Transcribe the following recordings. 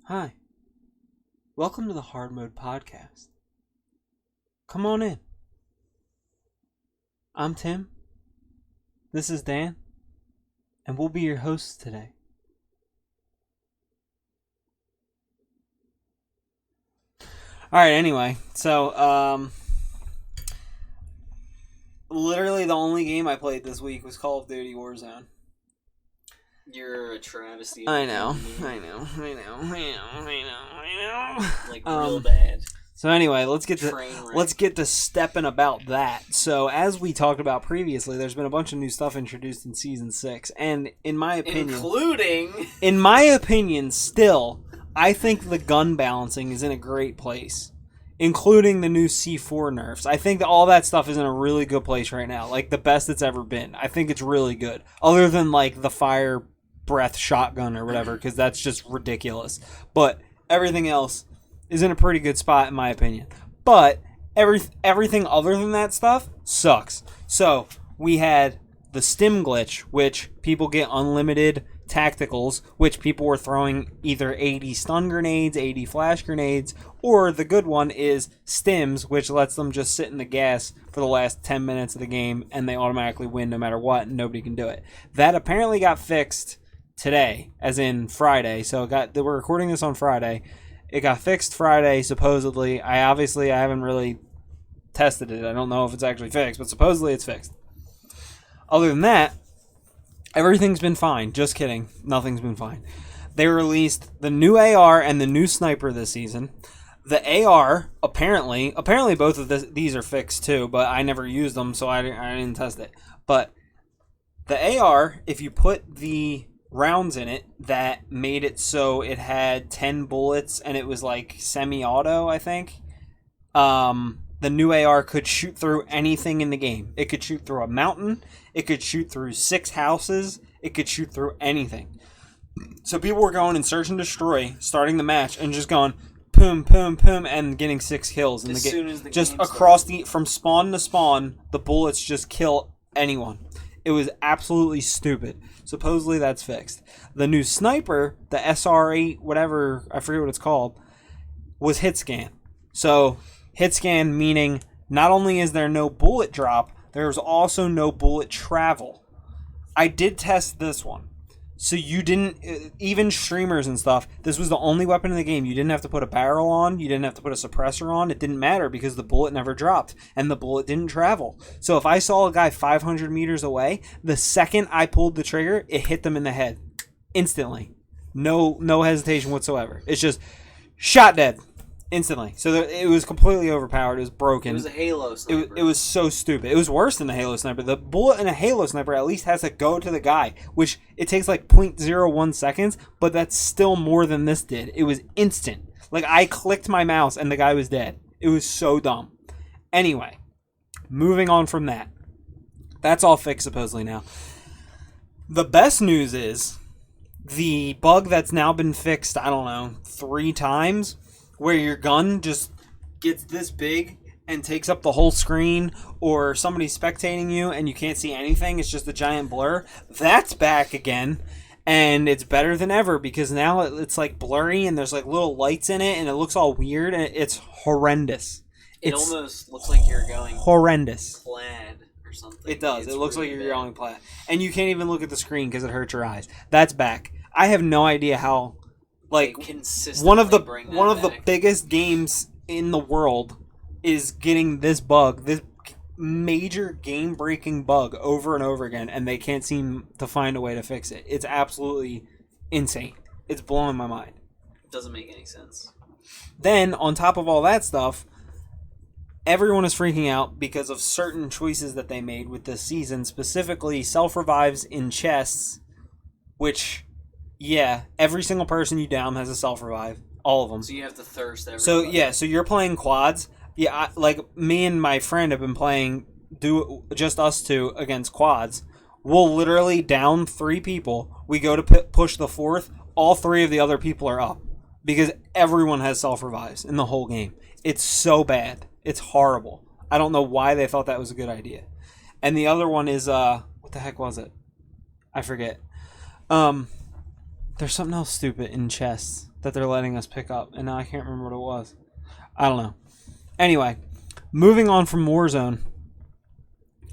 Hi, welcome to the Hard Mode Podcast. Come on in. I'm Tim. This is Dan, and we'll be your hosts today. Alright, anyway, so, literally the only game I played this week was Call of Duty Warzone. You're a travesty. I know. Like, real bad. So anyway, let's get to stepping about that. So as we talked about previously, there's been a bunch of new stuff introduced in Season 6, and in my opinion, still, I think the gun balancing is in a great place, including the new C4 nerfs. I think that all that stuff is in a really good place right now, like the best it's ever been. I think it's really good, other than like the fire breath shotgun or whatever, because that's just ridiculous. But everything else is in a pretty good spot in my opinion. But everything other than that stuff sucks. So we had the stim glitch, which people get unlimited tacticals, which people were throwing either 80 stun grenades, 80 flash grenades, or the good one is stims, which lets them just sit in the gas for the last 10 minutes of the game and they automatically win no matter what, and nobody can do it. That apparently got fixed today, as in Friday. So we're recording this on Friday. It got fixed Friday, supposedly. I haven't really tested it. I don't know if it's actually fixed, but supposedly it's fixed. Other than that, everything's been fine. Just kidding. Nothing's been fine. They released the new AR and the new sniper this season. The AR, apparently both of these are fixed too, but I never used them, so I didn't test it. But the AR, if you put the rounds in it that made it so it had 10 bullets and it was like semi-auto, I think. The new AR could shoot through anything in the game. It could shoot through a mountain. It could shoot through 6 houses. It could shoot through anything. So people were going and search and destroy, starting the match, and just going boom, boom, boom, and getting 6 kills. And just across from spawn to spawn, the bullets just kill anyone. It was absolutely stupid. Supposedly that's fixed. The new sniper, the SR8, whatever, I forget what it's called, was hit scan. So hit scan meaning not only is there no bullet drop, there's also no bullet travel. I did test this one. So you didn't, even streamers and stuff, this was the only weapon in the game. You didn't have to put a barrel on. You didn't have to put a suppressor on. It didn't matter because the bullet never dropped and the bullet didn't travel. So if I saw a guy 500 meters away, the second I pulled the trigger, it hit them in the head. Instantly. No hesitation whatsoever. It's just shot dead. Instantly. So it was completely overpowered. It was broken. It was a Halo sniper. It was so stupid. It was worse than the Halo sniper. The bullet in a Halo sniper at least has to go to the guy, which it takes like 0.01 seconds, but that's still more than this did. It was instant. Like, I clicked my mouse and the guy was dead. It was so dumb. Anyway, moving on from that. That's all fixed supposedly now. The best news is the bug that's now been fixed, I don't know, 3 times, where your gun just gets this big and takes up the whole screen, or somebody's spectating you and you can't see anything, it's just a giant blur. That's back again, and it's better than ever because now it's like blurry and there's like little lights in it and it looks all weird and it's horrendous. It almost looks like you're going horrendous plaid or something. It does. It looks really like you're going plaid. And you can't even look at the screen because it hurts your eyes. That's back. I have no idea how. Like, one of the biggest games in the world is getting this bug, this major game-breaking bug over and over again, and they can't seem to find a way to fix it. It's absolutely insane. It's blowing my mind. It doesn't make any sense. Then, on top of all that stuff, everyone is freaking out because of certain choices that they made with this season, specifically self-revives in chests, which... yeah, every single person you down has a self-revive. All of them. So you have to thirst everybody. So, yeah, so you're playing quads. Yeah, like, me and my friend have been playing just us two against quads. We'll literally down 3 people. We go to push the 4th. All 3 of the other people are up. Because everyone has self-revives in the whole game. It's so bad. It's horrible. I don't know why they thought that was a good idea. And the other one is, what the heck was it? I forget. There's something else stupid in chests that they're letting us pick up, and now I can't remember what it was. I don't know. Anyway, moving on from Warzone,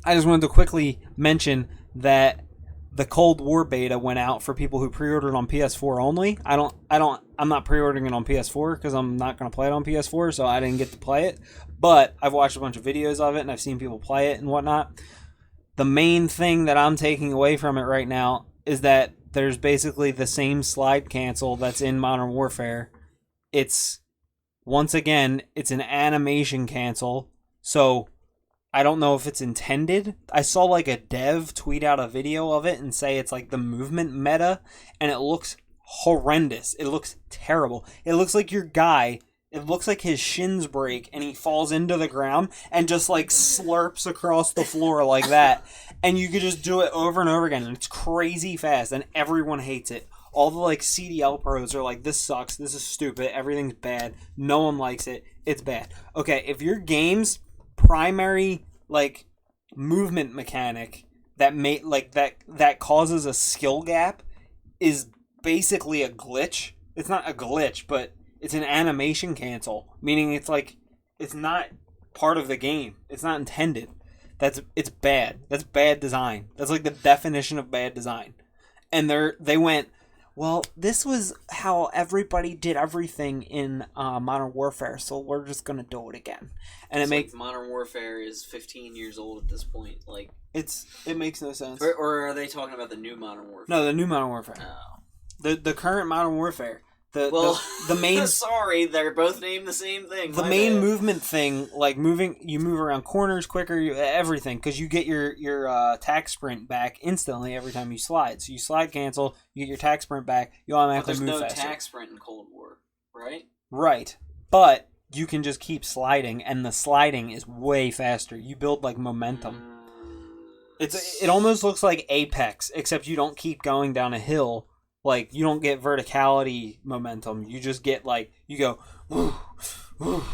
I just wanted to quickly mention that the Cold War beta went out for people who pre-ordered on PS4 only. I'm not pre-ordering it on PS4 because I'm not going to play it on PS4, so I didn't get to play it. But I've watched a bunch of videos of it, and I've seen people play it and whatnot. The main thing that I'm taking away from it right now is that there's basically the same slide cancel that's in Modern Warfare. Once again, it's an animation cancel, so I don't know if it's intended. I saw like a dev tweet out a video of it and say it's like the movement meta, and it looks horrendous. It looks terrible. It looks like it looks like his shins break and he falls into the ground and just like slurps across the floor like that. And you could just do it over and over again, and it's crazy fast, and everyone hates it. All the like CDL pros are like, this sucks, this is stupid, everything's bad, no one likes it, it's bad. Okay, if your game's primary like movement mechanic that causes a skill gap is basically a glitch. It's not a glitch, but it's an animation cancel, meaning it's not part of the game. It's not intended. It's bad. That's bad design. That's like the definition of bad design. And they went, well, this was how everybody did everything in Modern Warfare, so we're just gonna do it again. And it makes Modern Warfare is 15 years old at this point. Like it makes no sense. Or are they talking about the new Modern Warfare? No, the new Modern Warfare. Oh. The current Modern Warfare. The main sorry, they're both named the same thing. The main movement thing, like you move around corners quicker, everything, because you get your attack sprint back instantly every time you slide. So you slide cancel, you get your attack sprint back, you automatically move faster. There's no attack sprint in Cold War, right? Right, but you can just keep sliding, and the sliding is way faster. You build like momentum. It almost looks like Apex, except you don't keep going down a hill. Like, you don't get verticality momentum. You just get, like, you go, woo, woo,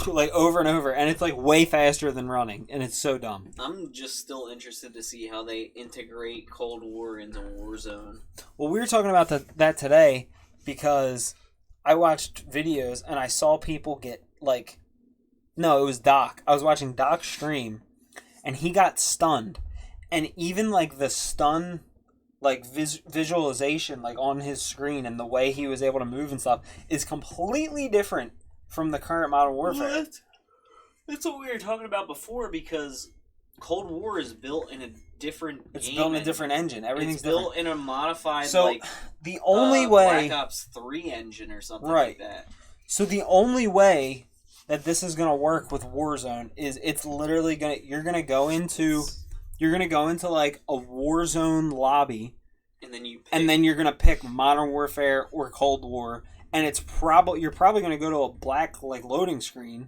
like, over and over. And it's, like, way faster than running. And it's so dumb. I'm just still interested to see how they integrate Cold War into Warzone. Well, we were talking about that today because I watched videos and I saw people get, like... No, it was Doc. I was watching Doc's stream, and he got stunned. And even, like, the stun... like visualization like on his screen and the way he was able to move and stuff is completely different from the current Modern Warfare. What? That's what we were talking about before, because Cold War is built in a different engine. Everything's built different. in a modified the only way Black Ops 3 engine or something like that. So the only way that this is going to work with Warzone is it's literally you're going to go into like a Warzone lobby, and then you're gonna pick Modern Warfare or Cold War, and you're probably gonna go to a black like loading screen,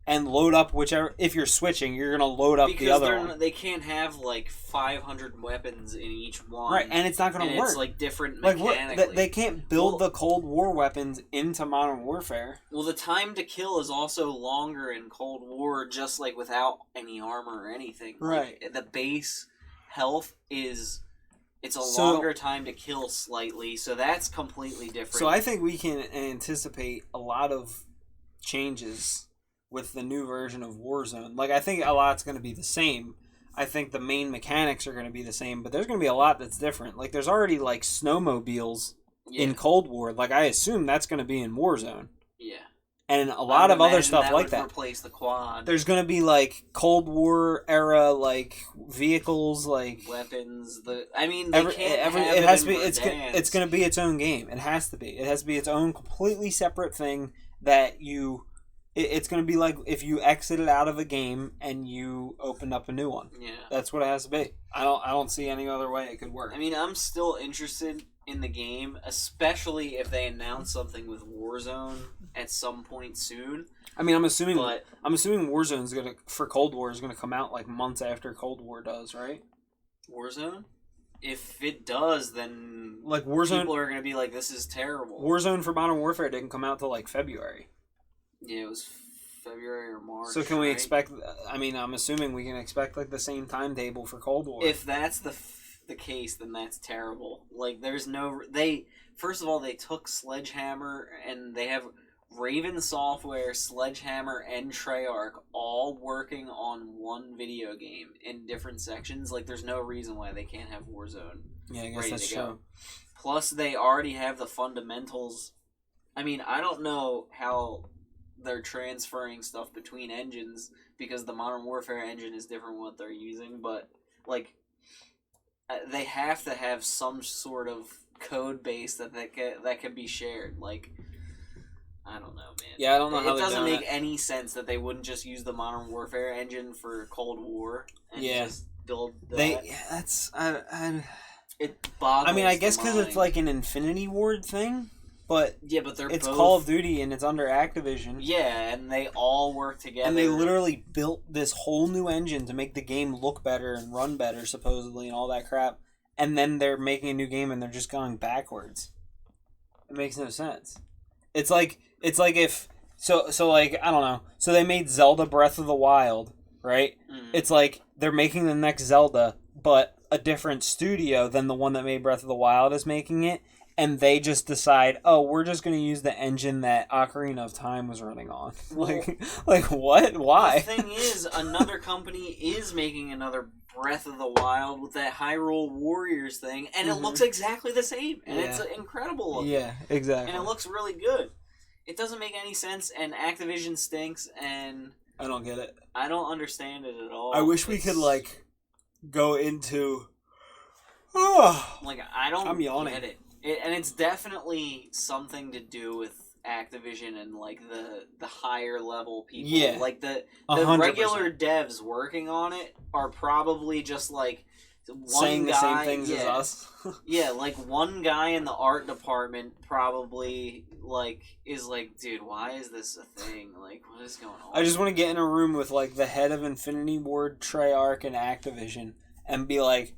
and load up whichever. If you're switching, you're gonna load up the other one. They can't have like 500 weapons in each one, right? And it's not gonna work. It's like different mechanically. They can't build the Cold War weapons into Modern Warfare. Well, the time to kill is also longer in Cold War, just like without any armor or anything. Right. Like, the base health it's a longer time to kill slightly, so that's completely different. So I think we can anticipate a lot of changes with the new version of Warzone. Like, I think a lot's going to be the same. I think the main mechanics are going to be the same, but there's going to be a lot that's different. Like, there's already, like, snowmobiles in Cold War. Like, I assume that's going to be in Warzone. Yeah. And a lot of other stuff like that. Replace the quad. There's going to be, like, Cold War era, like, vehicles, like... weapons. It's going to be its own game. It has to be. It has to be its own completely separate thing that you... It's going to be like if you exited out of a game and you opened up a new one. Yeah. That's what it has to be. I don't see any other way it could work. I mean, I'm still interested in the game, especially if they announce something with Warzone at some point soon. I mean, I'm assuming Warzone's for Cold War is gonna come out like months after Cold War does, right? Warzone? If it does, then like Warzone, people are gonna be like, "This is terrible." Warzone for Modern Warfare didn't come out till like February. Yeah, it was February or March. So can we expect? I mean, I'm assuming we can expect like the same timetable for Cold War. If that's the the case, then that's terrible. Like, there's no... First of all, they took Sledgehammer, and they have Raven Software, Sledgehammer, and Treyarch all working on one video game in different sections. Like, there's no reason why they can't have Warzone. Yeah, I guess that's true. Plus, they already have the fundamentals. I mean, I don't know how they're transferring stuff between engines, because the Modern Warfare engine is different what they're using, but, like, they have to have some sort of code base that can be shared. Like, I don't know, man. Yeah, I don't know how it doesn't make any sense that they wouldn't just use the Modern Warfare engine for Cold War and just build that. It boggles I mean, I guess the because it's mind. like an Infinity Ward thing, but it's both... Call of Duty and it's under Activision. Yeah, and they all work together. And they literally built this whole new engine to make the game look better and run better, supposedly, and all that crap. And then they're making a new game and they're just going backwards. It makes no sense. It's like if like, I don't know. So they made Zelda Breath of the Wild, right? Mm. It's like they're making the next Zelda, but a different studio than the one that made Breath of the Wild is making it, and they just decide, oh, we're just going to use the engine that Ocarina of Time was running on. Well, like what? Why? The thing is, another company is making another Breath of the Wild with that Hyrule Warriors thing, and it looks exactly the same, and it's incredible looking. Yeah, exactly. And it looks really good. It doesn't make any sense, and Activision stinks, and I don't get it. I don't understand it at all. I wish we could, like, go into... like, I don't yawning. get it. And it's definitely something to do with Activision and, like, the higher level people. Yeah. Like, the 100%. regular devs working on it are probably just, like, saying the same things as us. Yeah, like, one guy in the art department probably, like, is like, dude, why is this a thing? Like, what is going on? I just want to get in a room with, like, the head of Infinity Ward, Treyarch, and Activision and be like,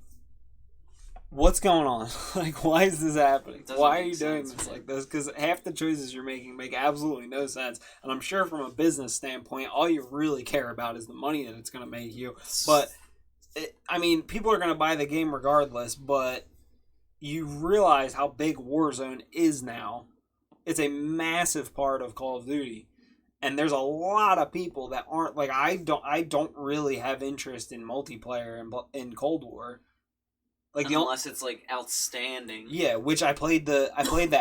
what's going on? Like, why is this happening? Why are you doing this like this? Because half the choices you're making make absolutely no sense. And I'm sure from a business standpoint, all you really care about is the money that it's going to make you. But, I mean, people are going to buy the game regardless, but you realize how big Warzone is now. It's a massive part of Call of Duty. And there's a lot of people that aren't, like, I don't really have interest in multiplayer in Cold War. Like, unless it's, like, outstanding. Yeah, which I played the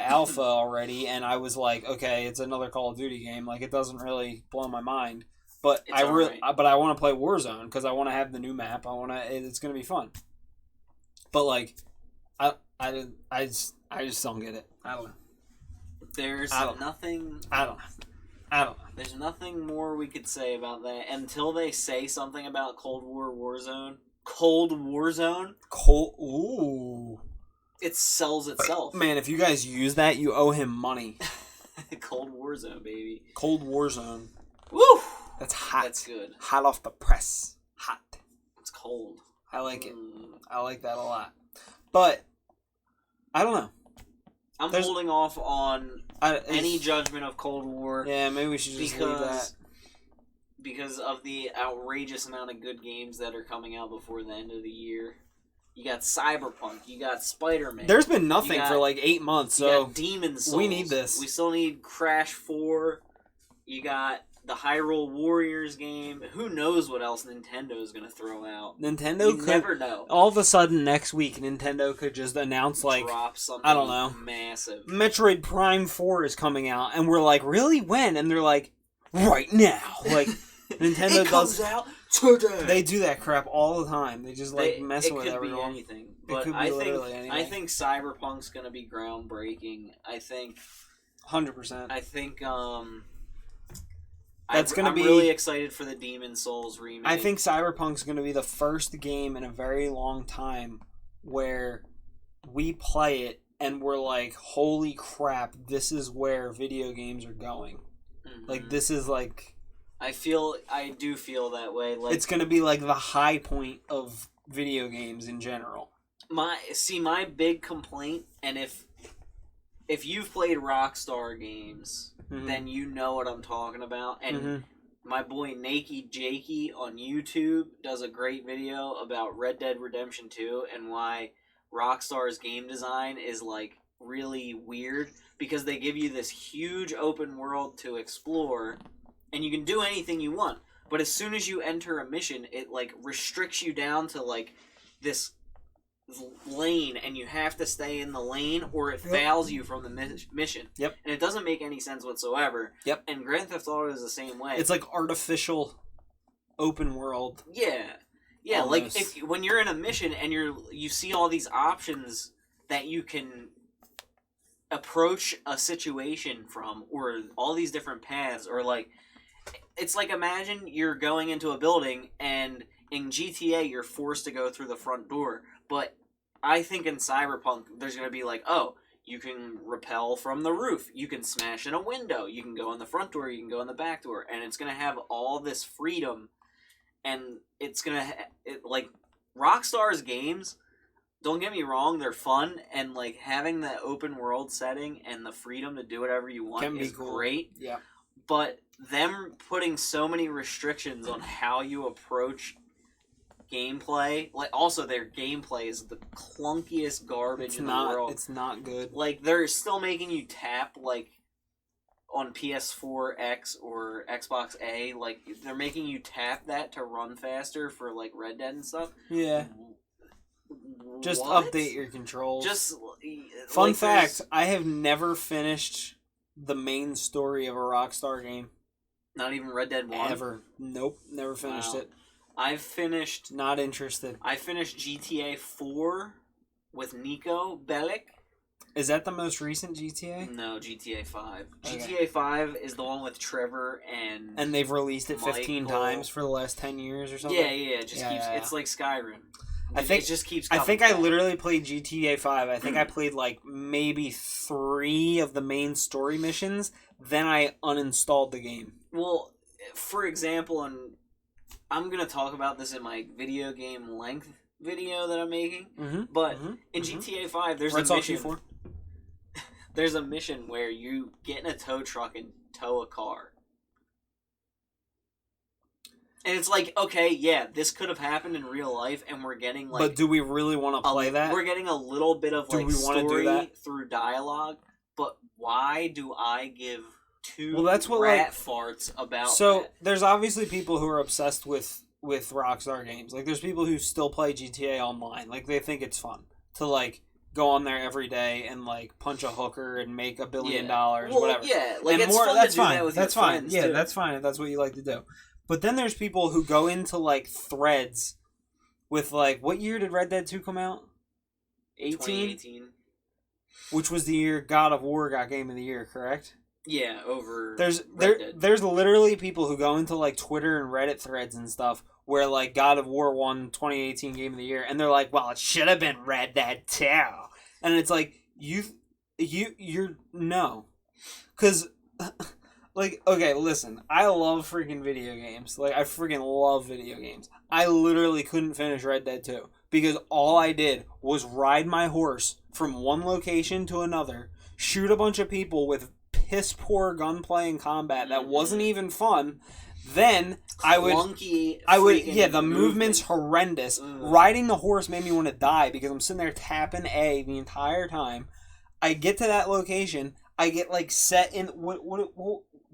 alpha already, and I was like, okay, it's another Call of Duty game. Like, it doesn't really blow my mind, but I want to play Warzone because I want to have the new map. It's gonna be fun. But like, I just don't get it. I don't know. There's nothing. I don't know. There's nothing more we could say about that until they say something about Cold War Warzone. Cold Warzone? Ooh. It sells itself. Man, if you guys use that, you owe him money. Cold Warzone, baby. Cold Warzone. Woo! That's hot. That's good. Hot off the press. Hot. It's cold. I like it. I like that a lot. But, I don't know. I'm holding off on any judgment of Cold War. Yeah, maybe we should just leave that. Because of the outrageous amount of good games that are coming out before the end of the year. You got Cyberpunk. You got Spider-Man. There's been nothing for like 8 months, so you got Demon's Souls. We need this. We still need Crash 4. You got the Hyrule Warriors game. Who knows what else Nintendo is going to throw out? You never know. All of a sudden, next week, Nintendo could just announce, like, drop something I don't know, massive. Metroid Prime 4 is coming out, and we're like, really? When? And they're like, right now. Like, Nintendo comes out today. They do that crap all the time. They just like mess with everyone. It could be anything, but I think Cyberpunk's going to be groundbreaking. I think 100%. I think that's going to be. I'm really excited for the Demon's Souls remake. I think Cyberpunk's going to be the first game in a very long time where we play it and we're like, holy crap, this is where video games are going. Mm-hmm. Like, this is like. I do feel that way. Like, it's going to be like the high point of video games in general. My big complaint, and if you've played Rockstar Games, then you know what I'm talking about. And my boy Nakey Jakey on YouTube does a great video about Red Dead Redemption 2 and why Rockstar's game design is like really weird because they give you this huge open world to explore, and you can do anything you want. But as soon as you enter a mission, it like restricts you down to like this lane, and you have to stay in the lane or it fails you from the mission. Yep. And it doesn't make any sense whatsoever. Yep. And Grand Theft Auto is the same way. It's like artificial open world. Yeah. Yeah, Almost. like when you're in a mission and you see all these options that you can approach a situation from, or all these different paths, or like it's like imagine you're going into a building and in GTA you're forced to go through the front door, but I think in Cyberpunk there's going to be like, oh, you can rappel from the roof, you can smash in a window, you can go in the front door, you can go in the back door, and it's going to have all this freedom, and it's going to like Rockstar's games, don't get me wrong, they're fun, and like having the open world setting and the freedom to do whatever you want is cool. Great. Yeah. But them putting so many restrictions on how you approach gameplay, like also their gameplay is the clunkiest garbage in the world. It's not good. Like they're still making you tap like on PS4 X or Xbox A, like they're making you tap that to run faster for like Red Dead and stuff. Yeah. Just what? Update your controls. Just fun like, fact, I have never finished the main story of a Rockstar game. Not even Red Dead 1? Ever. Nope, never finished it. I've finished... Not interested. I finished GTA 4 with Nico Bellic. Is that the most recent GTA? No, GTA 5. Okay. GTA 5 is the one with Trevor and... And they've released it 15 times for the last 10 years or something? Yeah. It just keeps... Yeah. It's like Skyrim. It just keeps coming I literally played GTA 5. I think I played like maybe 3 of the main story missions. Then I uninstalled the game. Well, for example, and I'm going to talk about this in my video game length video that I'm making. But in GTA 5, there's a mission... There's a mission where you get in a tow truck and tow a car. And it's like, okay, yeah, this could have happened in real life, and we're getting like... But do we really want to play that? We're getting a little bit of like story through dialogue, but why do I give two farts about that? There's obviously people who are obsessed with Rockstar Games. Like, there's people who still play GTA Online. Like, they think it's fun to, like, go on there every day and, like, punch a hooker and make $1 billion, whatever. Yeah, like, and it's fun to do that with your friends, Yeah, too. that's fine if that's what you like to do. But then there's people who go into, like, threads with, like, what year did Red Dead 2 come out? 2018. Which was the year God of War got Game of the Year, correct? Yeah, over there's literally people who go into, like, Twitter and Reddit threads and stuff where, like, God of War won 2018 Game of the Year, and they're like, well, it should have been Red Dead 2. And it's like, you're no. Because... Like, okay, listen, I love freaking video games. Like, I freaking love video games. I literally couldn't finish Red Dead 2 because all I did was ride my horse from one location to another, shoot a bunch of people with piss-poor gunplay and combat that wasn't even fun. Then the movement's horrendous. Riding the horse made me want to die because I'm sitting there tapping A the entire time. I get to that location, I get, like, set in... What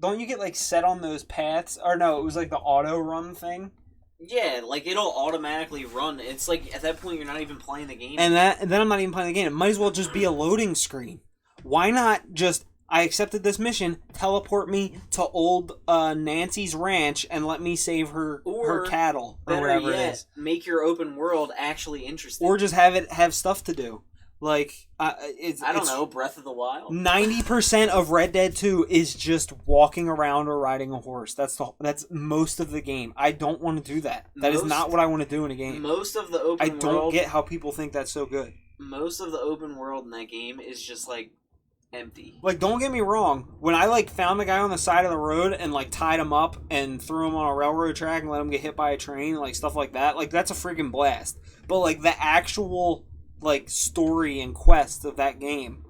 don't you get, like, set on those paths? Or no, it was, like, the auto-run thing? Yeah, like, it'll automatically run. It's like, at that point, you're not even playing the game. And then I'm not even playing the game. It might as well just be a loading screen. Why not just, I accepted this mission, teleport me to old Nancy's ranch and let me save her cattle, or whatever it is. Make your open world actually interesting. Or just have stuff to do. Like, I don't know, Breath of the Wild? 90% of Red Dead 2 is just walking around or riding a horse. That's most of the game. I don't want to do that. That is not what I want to do in a game. Most of the open world... I don't get how people think that's so good. Most of the open world in that game is just, like, empty. Like, don't get me wrong. When I, like, found the guy on the side of the road and, like, tied him up and threw him on a railroad track and let him get hit by a train, like, stuff like that, like, that's a freaking blast. But, like, the actual... like, story and quests of that game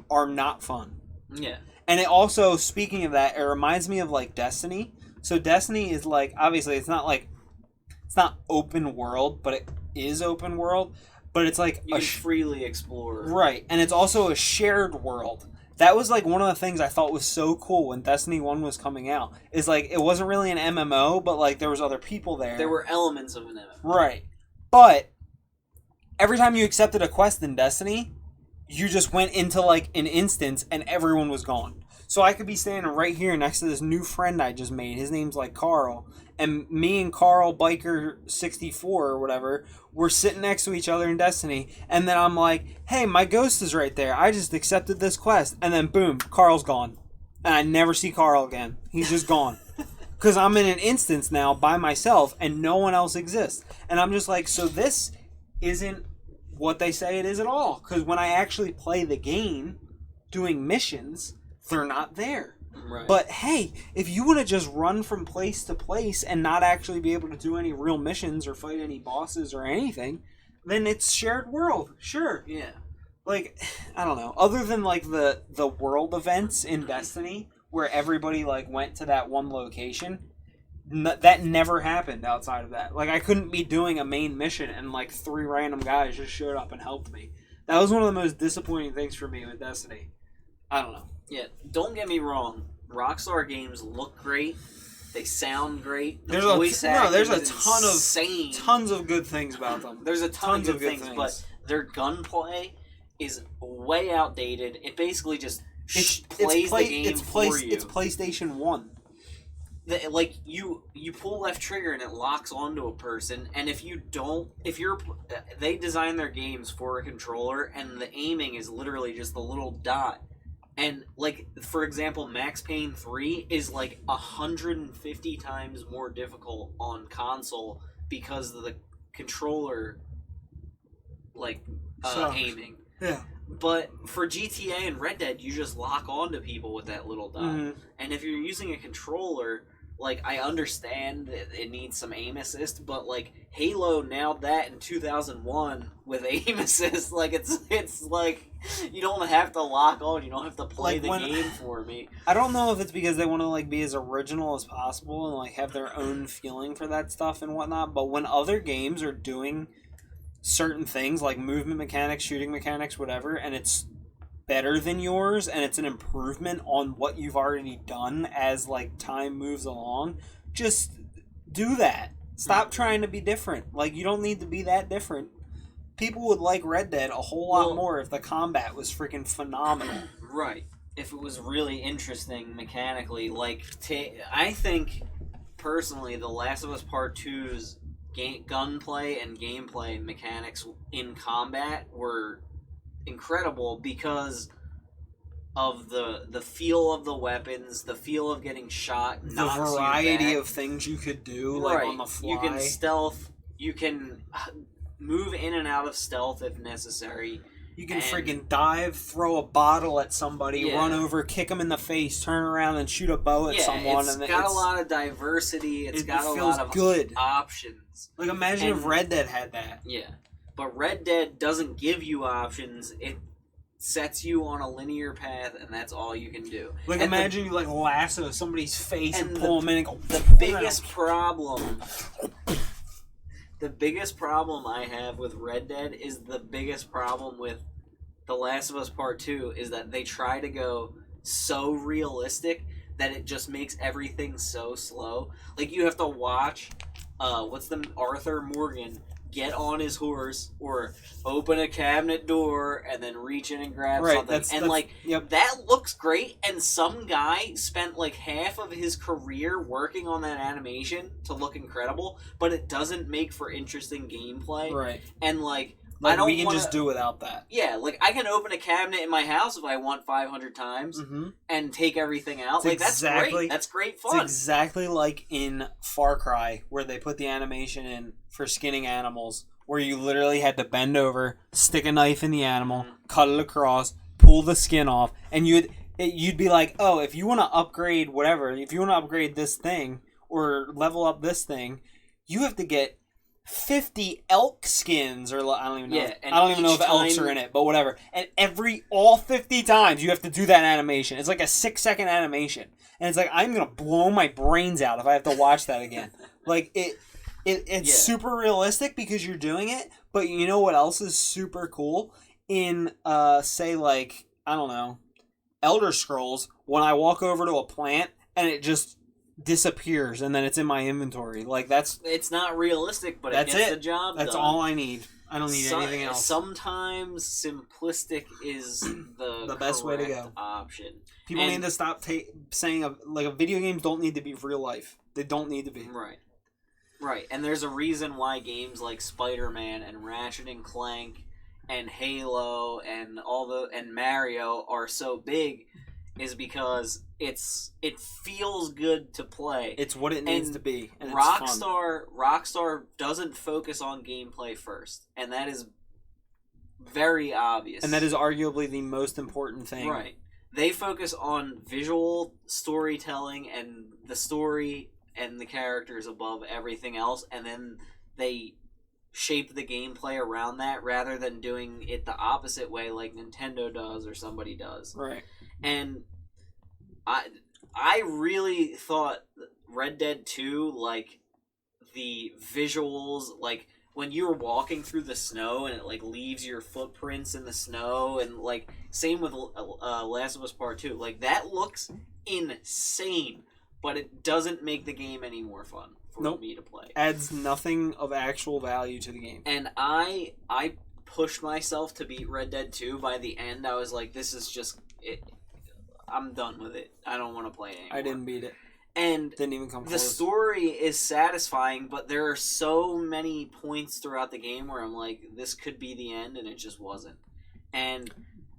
are not fun. Yeah. And it also, speaking of that, it reminds me of, like, Destiny. So Destiny is, like, obviously it's not open world, but it is open world. but it's like you can freely explore. Right, and it's also a shared world. That was like one of the things I thought was so cool when Destiny 1 was coming out. Is like it wasn't really an MMO, but like there was other people there. There were elements of an MMO. Right. But every time you accepted a quest in Destiny, you just went into like an instance and everyone was gone. So I could be standing right here next to this new friend I just made. His name's like Carl. And me and Carl Biker 64 or whatever, we're sitting next to each other in Destiny. And then I'm like, hey, my ghost is right there. I just accepted this quest. And then boom, Carl's gone. And I never see Carl again. He's just gone. Because I'm in an instance now by myself and no one else exists. And I'm just like, so this isn't what they say it is at all. Because when I actually play the game doing missions, they're not there. Right. But hey, if you want to just run from place to place and not actually be able to do any real missions or fight any bosses or anything, then it's shared world. Sure. Yeah. Like, I don't know. Other than like the world events in Destiny where everybody like went to that one location, that never happened outside of that. Like, I couldn't be doing a main mission and like 3 random guys just showed up and helped me. That was one of the most disappointing things for me with Destiny. I don't know. Yeah, don't get me wrong. Rockstar Games look great. They sound great. There's tons of good things about them. There's a ton of good things, but their gunplay is way outdated. It basically just plays the game for you. It's PlayStation 1. Like you pull left trigger and it locks onto a person, and they design their games for a controller, and the aiming is literally just the little dot. And, like, for example, Max Payne 3 is, like, 150 times more difficult on console because of the controller, like, aiming. Yeah. But for GTA and Red Dead, you just lock onto people with that little dot. Mm-hmm. And if you're using a controller, like, I understand that it needs some aim assist, but, like, Halo nailed that in 2001 with aim assist. Like, it's like, you don't have to lock on, you don't have to play the game for me. I don't know if it's because they want to, like, be as original as possible and, like, have their own feeling for that stuff and whatnot, but when other games are doing certain things, like movement mechanics, shooting mechanics, whatever, and it's better than yours and it's an improvement on what you've already done as like time moves along, just do that. Stop trying to be different. Like, you don't need to be that different. People would like Red Dead a whole lot more if the combat was freaking phenomenal. Right. If it was really interesting mechanically. Like, I think personally The Last of Us Part 2's gunplay and gameplay mechanics in combat were incredible because of the feel of the weapons, the feel of getting shot, the variety of things you could do, like on the fly. You can stealth, you can move in and out of stealth if necessary. You can freaking dive, throw a bottle at somebody, run over, kick them in the face, turn around and shoot a bow at someone. It's got a lot of diversity. It's got a lot of options. Like, imagine if Red Dead had that. Yeah. But Red Dead doesn't give you options. It sets you on a linear path, and that's all you can do. Like, imagine you, like, lasso somebody's face and pull them in and go... The biggest problem... The biggest problem I have with Red Dead is the biggest problem with The Last of Us Part 2 is that they try to go so realistic that it just makes everything so slow. Like, you have to watch, Arthur Morgan get on his horse or open a cabinet door and then reach in and grab something. That looks great, and some guy spent like half of his career working on that animation to look incredible, but it doesn't make for interesting gameplay. Right. And we can just do without that. Yeah, like, I can open a cabinet in my house if I want 500 times and take everything out. That's great. That's great fun. It's exactly like in Far Cry, where they put the animation in for skinning animals, where you literally had to bend over, stick a knife in the animal, cut it across, pull the skin off, and you'd be like, oh, if you want to upgrade whatever, if you want to upgrade this thing or level up this thing, you have to get 50 elk skins, or I don't even know. I don't even know if elks are in it, but whatever. And all 50 times you have to do that animation. It's like a 6-second animation, and it's like, I'm gonna blow my brains out if I have to watch that again. Like, it's super realistic because you're doing it, But you know what else is super cool? In, say, like, I don't know, Elder Scrolls, when I walk over to a plant and it just disappears and then it's in my inventory. Like, that's... It's not realistic, but that's it gets it. the job That's done. all I need. I don't need anything else. Sometimes simplistic is the best way to go. Option. People need to stop saying, video games don't need to be real life. They don't need to be. Right. Right, and there's a reason why games like Spider-Man and Ratchet and Clank and Halo and and Mario are so big, is because it feels good to play. It's what it needs to be, and Rockstar doesn't focus on gameplay first, and that is very obvious. And that is arguably the most important thing. Right. They focus on visual storytelling and the story and the characters above everything else, and then they shape the gameplay around that rather than doing it the opposite way like Nintendo does or somebody does. Right. And I really thought Red Dead 2, like, the visuals, like, when you were walking through the snow and it, like, leaves your footprints in the snow, and, like, same with Last of Us Part 2, like, that looks insane. But it doesn't make the game any more fun for me to play. Adds nothing of actual value to the game. And I pushed myself to beat Red Dead 2. By the end, I was like, this is just... I'm done with it. I don't want to play it anymore. I didn't beat it. And didn't even come close. The story is satisfying, but there are so many points throughout the game where I'm like, this could be the end, and it just wasn't. And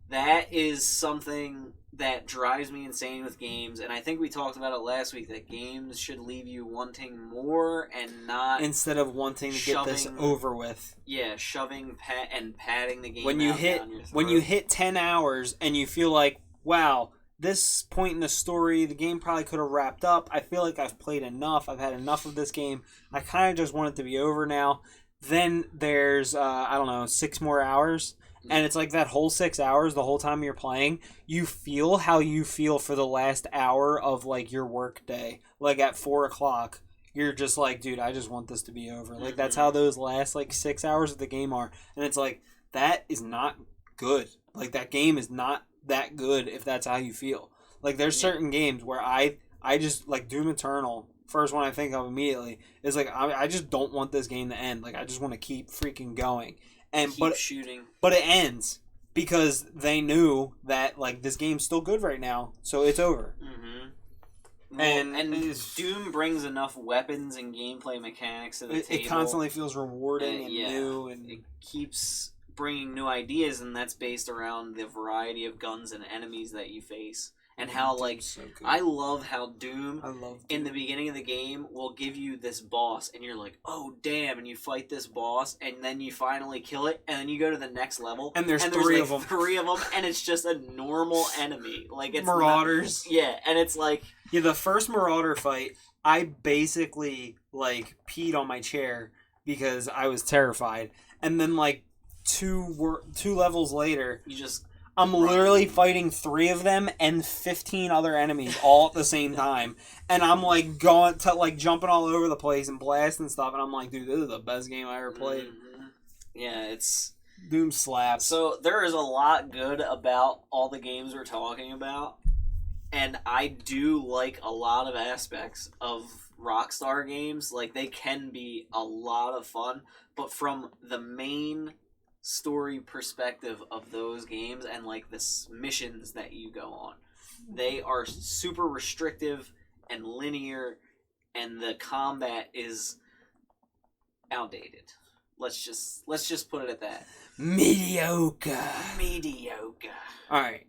that is something that drives me insane with games, and I think we talked about it last week, that games should leave you wanting more and not... Instead of wanting to get this over with. Yeah, shoving and patting the game down your throat. When you hit 10 hours and you feel like, wow, this point in the story, the game probably could have wrapped up. I feel like I've played enough. I've had enough of this game. I kind of just want it to be over now. Then there's, 6 more hours. And it's like that whole 6 hours, the whole time you're playing, you feel how you feel for the last hour of, like, your work day. Like, at 4 o'clock, you're just like, dude, I just want this to be over. Like, that's how those last, like, 6 hours of the game are. And it's like, that is not good. Like, that game is not that good if that's how you feel. Like, there's certain games where I just, like, Doom Eternal, first one I think of immediately, is like, I just don't want this game to end. Like, I just want to keep freaking going. Shooting. But it ends because they knew that, like, this game's still good right now, so it's over. Mm-hmm. And Doom brings enough weapons and gameplay mechanics to the table. It constantly feels rewarding and new. And it keeps bringing new ideas, and that's based around the variety of guns and enemies that you face. And how, like, so I love how Doom, in the beginning of the game, will give you this boss, and you're like, oh, damn, and you fight this boss, and then you finally kill it, and then you go to the next level, and there's three of them. And it's just a normal enemy. Like, it's Marauders. And it's like... Yeah, the first Marauder fight, I basically, like, peed on my chair because I was terrified. And then, like, two levels later... You just... I'm literally fighting 3 of them and 15 other enemies all at the same time. And I'm like jumping all over the place and blasting stuff. And I'm like, dude, this is the best game I ever played. Mm-hmm. Yeah, it's... Doom slaps. So there is a lot good about all the games we're talking about. And I do like a lot of aspects of Rockstar games. Like, they can be a lot of fun. But from the main... story perspective of those games and, like, the missions that you go on, they are super restrictive and linear, and the combat is outdated. Let's just put it at that. Mediocre. All right.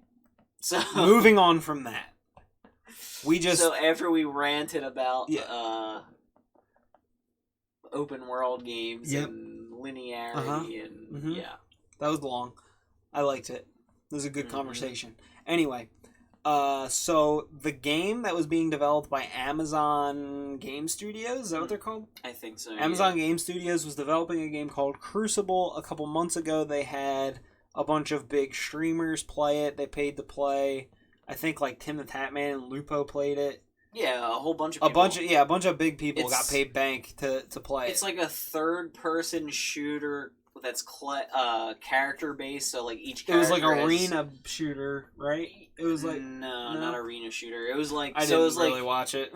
So moving on from that, so after we ranted about open world games and linearity and that was long. I liked it. It was a good conversation. Anyway, so the game that was being developed by Amazon Game Studios, is that what they're called? I think so. Amazon Game Studios was developing a game called Crucible. A couple months ago, they had a bunch of big streamers play it. They paid to play. I think, like, Tim the Tatman and Lupo played it. Yeah, a whole bunch of people. A bunch of big people got paid bank to play. It's like a third-person shooter that's character based. So like each It was character like has- arena shooter, right? It was like no, not arena shooter. It was like I so. It was didn't really like watch it.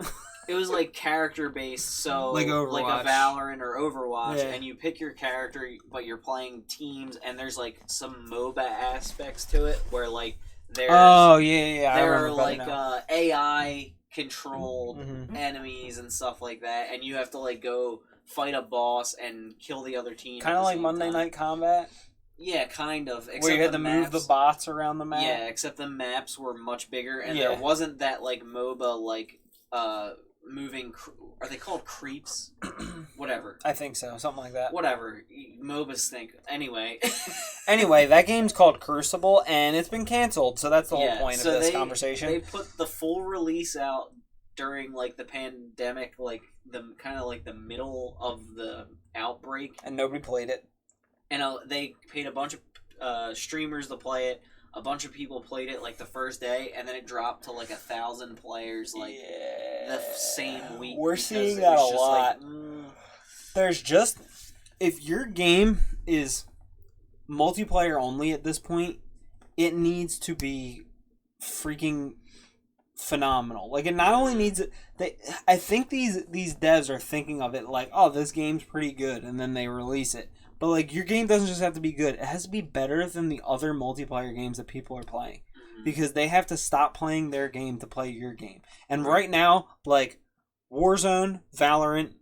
it was like character based. So Like like Overwatch. a Valorant or Overwatch, Yeah. and you pick your character, but you're playing teams, and there's like some MOBA aspects to it where like there's Oh yeah. I there are remember like better now. AI controlled Mhm. enemies and stuff like that, and you have to like go fight a boss and kill the other team. Kind at of the like same Monday time. Night Combat, Yeah, kind of. Except where you had the to move the maps- bots around the map. Yeah, except the maps were much bigger, and Yeah. there wasn't that like MOBA like moving. Are they called creeps? Whatever. I think so, something like that. Whatever. MOBAs stink. Anyway. Anyway, that game's called Crucible, and it's been canceled, so that's the whole Yeah, point so of this they conversation. put the full release out during like the pandemic, like the kind of like the middle of the outbreak, And nobody played it. and they paid a bunch of streamers to play it. A bunch of people played it like the first day, and then it dropped to like 1,000 players like the same week. We're because seeing it that was a just lot. Like, There's just, if your game is multiplayer only at this point, it needs to be freaking phenomenal. Like, it not only needs it, I think these devs are thinking of it like, oh, this game's pretty good, and then they release it. But like, your game doesn't just have to be good; it has to be better than the other multiplayer games that people are playing, because they have to stop playing their game to play your game. And right now, like Warzone, Valorant,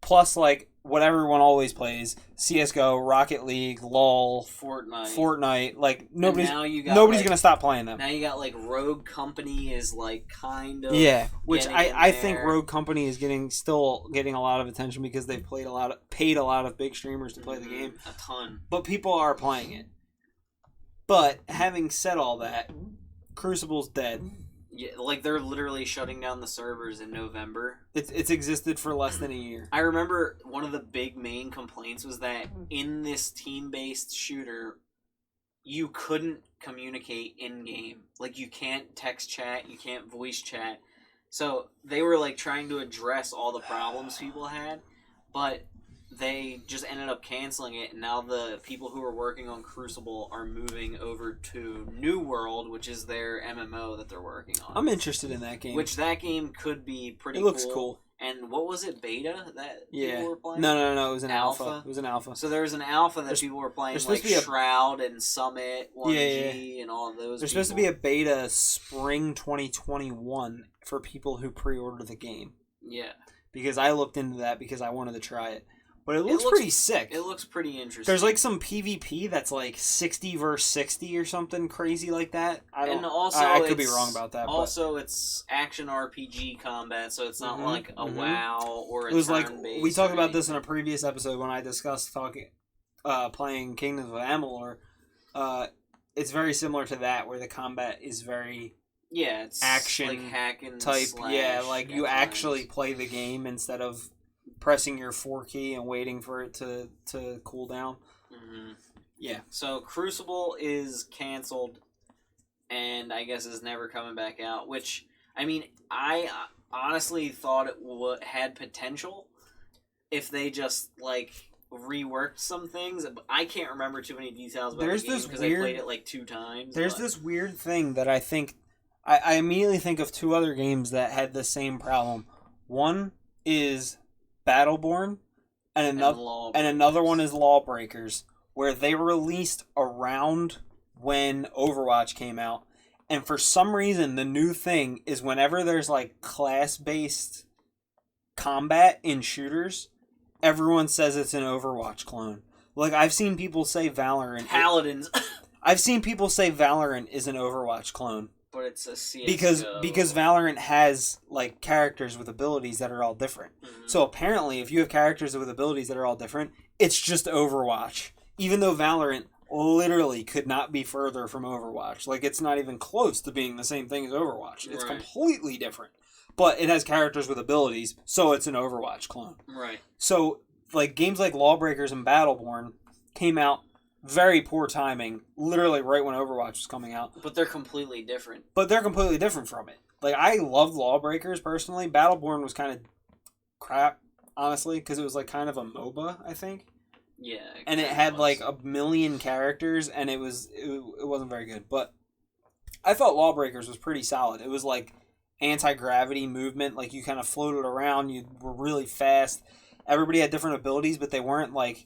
plus like what everyone always plays, CS:GO, Rocket League, LoL, Fortnite, like nobody's like, gonna stop playing them. Now you got like Rogue Company is like kind of which getting in I think there. Rogue Company is still getting a lot of attention because they've paid a lot of big streamers to play the game, a ton. but people are playing it. But having said all that, Crucible's dead. Yeah, like they're literally shutting down the servers in November. It's existed for less than a year. I remember one of the big main complaints was that in this team-based shooter, you couldn't communicate in-game. Like, you can't text chat, you can't voice chat. So they were like trying to address all the problems people had, but they just ended up canceling it, and now the people who were working on Crucible are moving over to New World, which is their MMO that they're working on. I'm interested in that game. Which that game could be pretty It looks cool. And what was it, beta that people were playing? No, it was an Alpha? alpha. It was an alpha. So there was an alpha that people were playing, there's like supposed to be Shroud and Summit, 1G, and all of those. There's supposed to be a beta spring 2021 for people who pre-order the game. Yeah. Because I looked into that because I wanted to try it. But it looks pretty sick. It looks pretty interesting. There's like some PvP that's like 60 versus 60 or something crazy like that. I could be wrong about that. Also, it's action RPG combat, so it's not like a WoW or a it was like we talked about anything. this in a previous episode when I discussed playing Kingdoms of Amalur. It's very similar to that, where the combat is very it's action like hacking type. slash Like you at actually times. play the game instead of pressing your 4 key and waiting for it to cool down. Yeah. So Crucible is canceled, and I guess is never coming back out. Which, I mean, I honestly thought it had potential if they just like reworked some things. I can't remember too many details about the game because I played it like 2 times. There's this weird thing that I think I immediately think of 2 other games that had the same problem. One is Battleborn, and another one is Lawbreakers, where they released around when Overwatch came out. And for some reason, the new thing is whenever there's like class-based combat in shooters, everyone says it's an Overwatch clone. Like, I've seen people say Valorant. Paladins. I've seen people say Valorant is an Overwatch clone. But it's a CSGO. Because Valorant has like characters with abilities that are all different. So apparently, if you have characters with abilities that are all different, it's just Overwatch. Even though Valorant literally could not be further from Overwatch. Like, it's not even close to being the same thing as Overwatch. It's completely different. But it has characters with abilities, so it's an Overwatch clone. Right. So, like, games like Lawbreakers and Battleborn came out very poor timing, literally right when Overwatch was coming out. But they're completely different. From it. Like, I loved Lawbreakers, personally. Battleborn was kind of crap, honestly, because it was, like, kind of a MOBA, I think. Yeah. And it had like a million characters, and it wasn't very good. But I thought Lawbreakers was pretty solid. It was like anti-gravity movement, like you kind of floated around, you were really fast. Everybody had different abilities, but they weren't like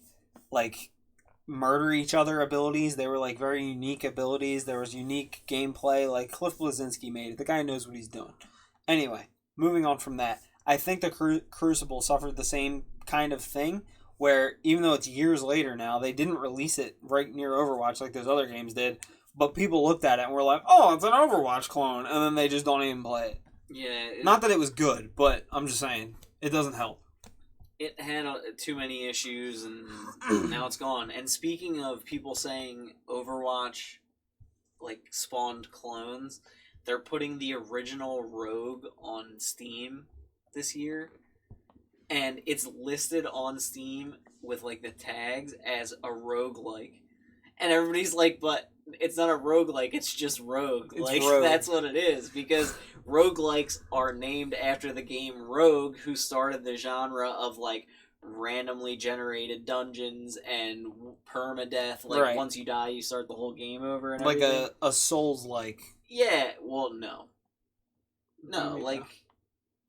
murder each other abilities. They were like very unique abilities. There was unique gameplay. Like Cliff Bleszinski made it. The guy knows what he's doing. Anyway, moving on from that, I think the Crucible suffered the same kind of thing, where even though it's years later now, they didn't release it right near Overwatch like those other games did, but people looked at it and were like, oh, it's an Overwatch clone, and then they just don't even play it. Yeah. Not that it was good, but I'm just saying, it doesn't help. It had too many issues, and now it's gone. And speaking of people saying Overwatch, like, spawned clones, they're putting the original Rogue on Steam this year, and it's listed on Steam with, like, the tags as a roguelike. And everybody's like, but it's not a roguelike, it's just Rogue. It's like, Rogue. That's what it is, because roguelikes are named after the game Rogue, who started the genre of, like, randomly generated dungeons and permadeath. Like, Right. Once you die, you start the whole game over and Like everything. a Souls-like. Yeah, well, no. No, Maybe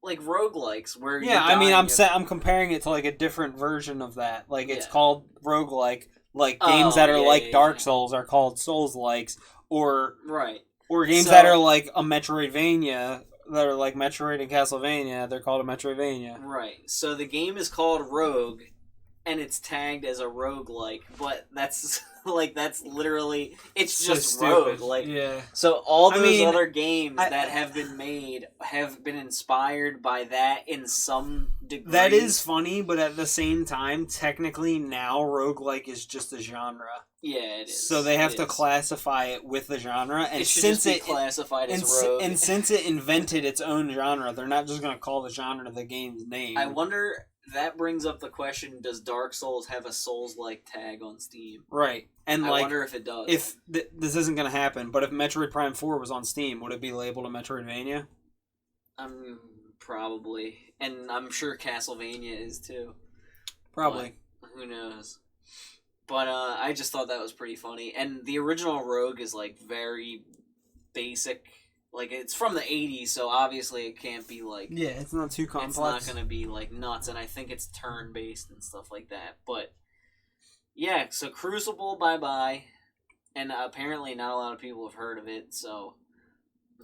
like roguelikes, where Yeah, I mean, I'm comparing it to like a different version of that. Like it's called roguelike. Like games that are like Dark Souls are called Souls-likes, or right, or games that are like a Metroidvania that are like Metroid and Castlevania. They're called a Metroidvania. Right. So the game is called Rogue, and it's tagged as a roguelike, but that's like that's literally it's So just stupid. Rogue. Like Yeah. So all those I mean, other games I- that have been made have been inspired by that in some degree. That is funny, but at the same time, technically now roguelike is just a genre. Yeah, it is. So they have to classify it with the genre, and It should since just be classified as Rogue. and since it invented its own genre, they're not just going to call the genre the game's name. I wonder. That brings up the question: does Dark Souls have a Souls-like tag on Steam? Right, and I like, wonder if it does. if this isn't going to happen, but if Metroid Prime 4 was on Steam, would it be labeled a Metroidvania? Probably, and I'm sure Castlevania is too. Probably. But who knows? But I just thought that was pretty funny, and the original Rogue is like very basic. Like, it's from the 80s, so obviously it can't be, like... Yeah, it's not too complex. It's not going to be, like, nuts, and I think it's turn-based and stuff like that. But, yeah, so Crucible, bye-bye. And apparently not a lot of people have heard of it, so...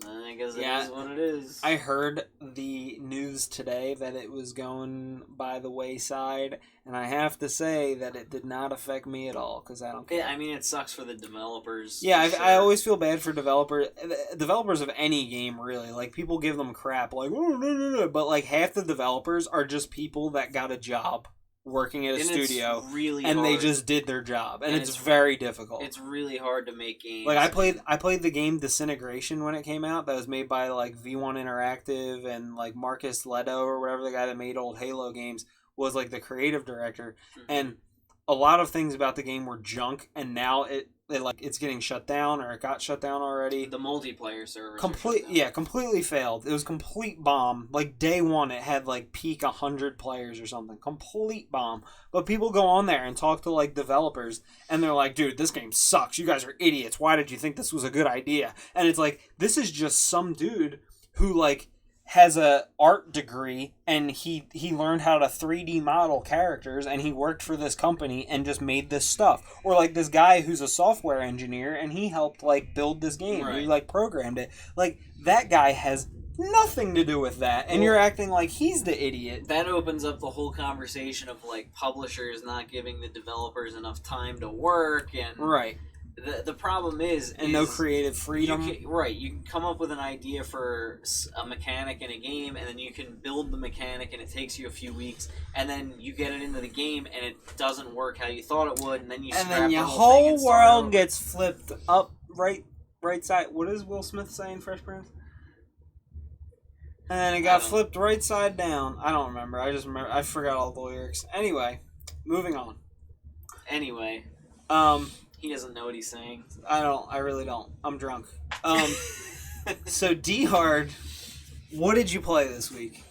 I guess it is what it is. I heard the news today that it was going by the wayside, and I have to say that it did not affect me at all, because I don't care. Yeah, I mean, it sucks for the developers. Yeah, sure. I always feel bad for developers of any game, really. Like, people give them crap, like, oh, no, but, like, half the developers are just people that got a job working at a studio, it's really and hard. they just did their job, and it's very difficult. It's really hard to make games. Like, I played the game Disintegration when it came out. That was made by, like, V1 Interactive, and, like, Marcus Leto, or whatever, the guy that made old Halo games, was, like, the creative director. Mm-hmm. And a lot of things about the game were junk, and now it's getting shut down, or it got shut down already. The multiplayer servers. Completely failed. It was complete bomb. Like, day one, it had, like, peak 100 players or something. Complete bomb. But people go on there and talk to, like, developers, and they're like, dude, this game sucks. You guys are idiots. Why did you think this was a good idea? And it's like, this is just some dude who, like, has a art degree, and he learned how to 3D model characters, and he worked for this company and just made this stuff. Or like this guy who's a software engineer, and he helped like build this game. Right. He like programmed it. Like, that guy has nothing to do with that, and you're acting like he's the idiot. That opens up the whole conversation of like publishers not giving the developers enough time to work, and right. The problem is no creative freedom. You can come up with an idea for a mechanic in a game, and then you can build the mechanic, and it takes you a few weeks, and then you get it into the game, and it doesn't work how you thought it would, and then your whole world gets flipped up right side. What is Will Smith saying, Fresh Prince? And then it got flipped right side down. I don't remember. I just remember. I forgot all the lyrics. Anyway, moving on. Anyway. He doesn't know what he's saying. I really don't. I'm drunk. So, D-Hard, what did you play this week?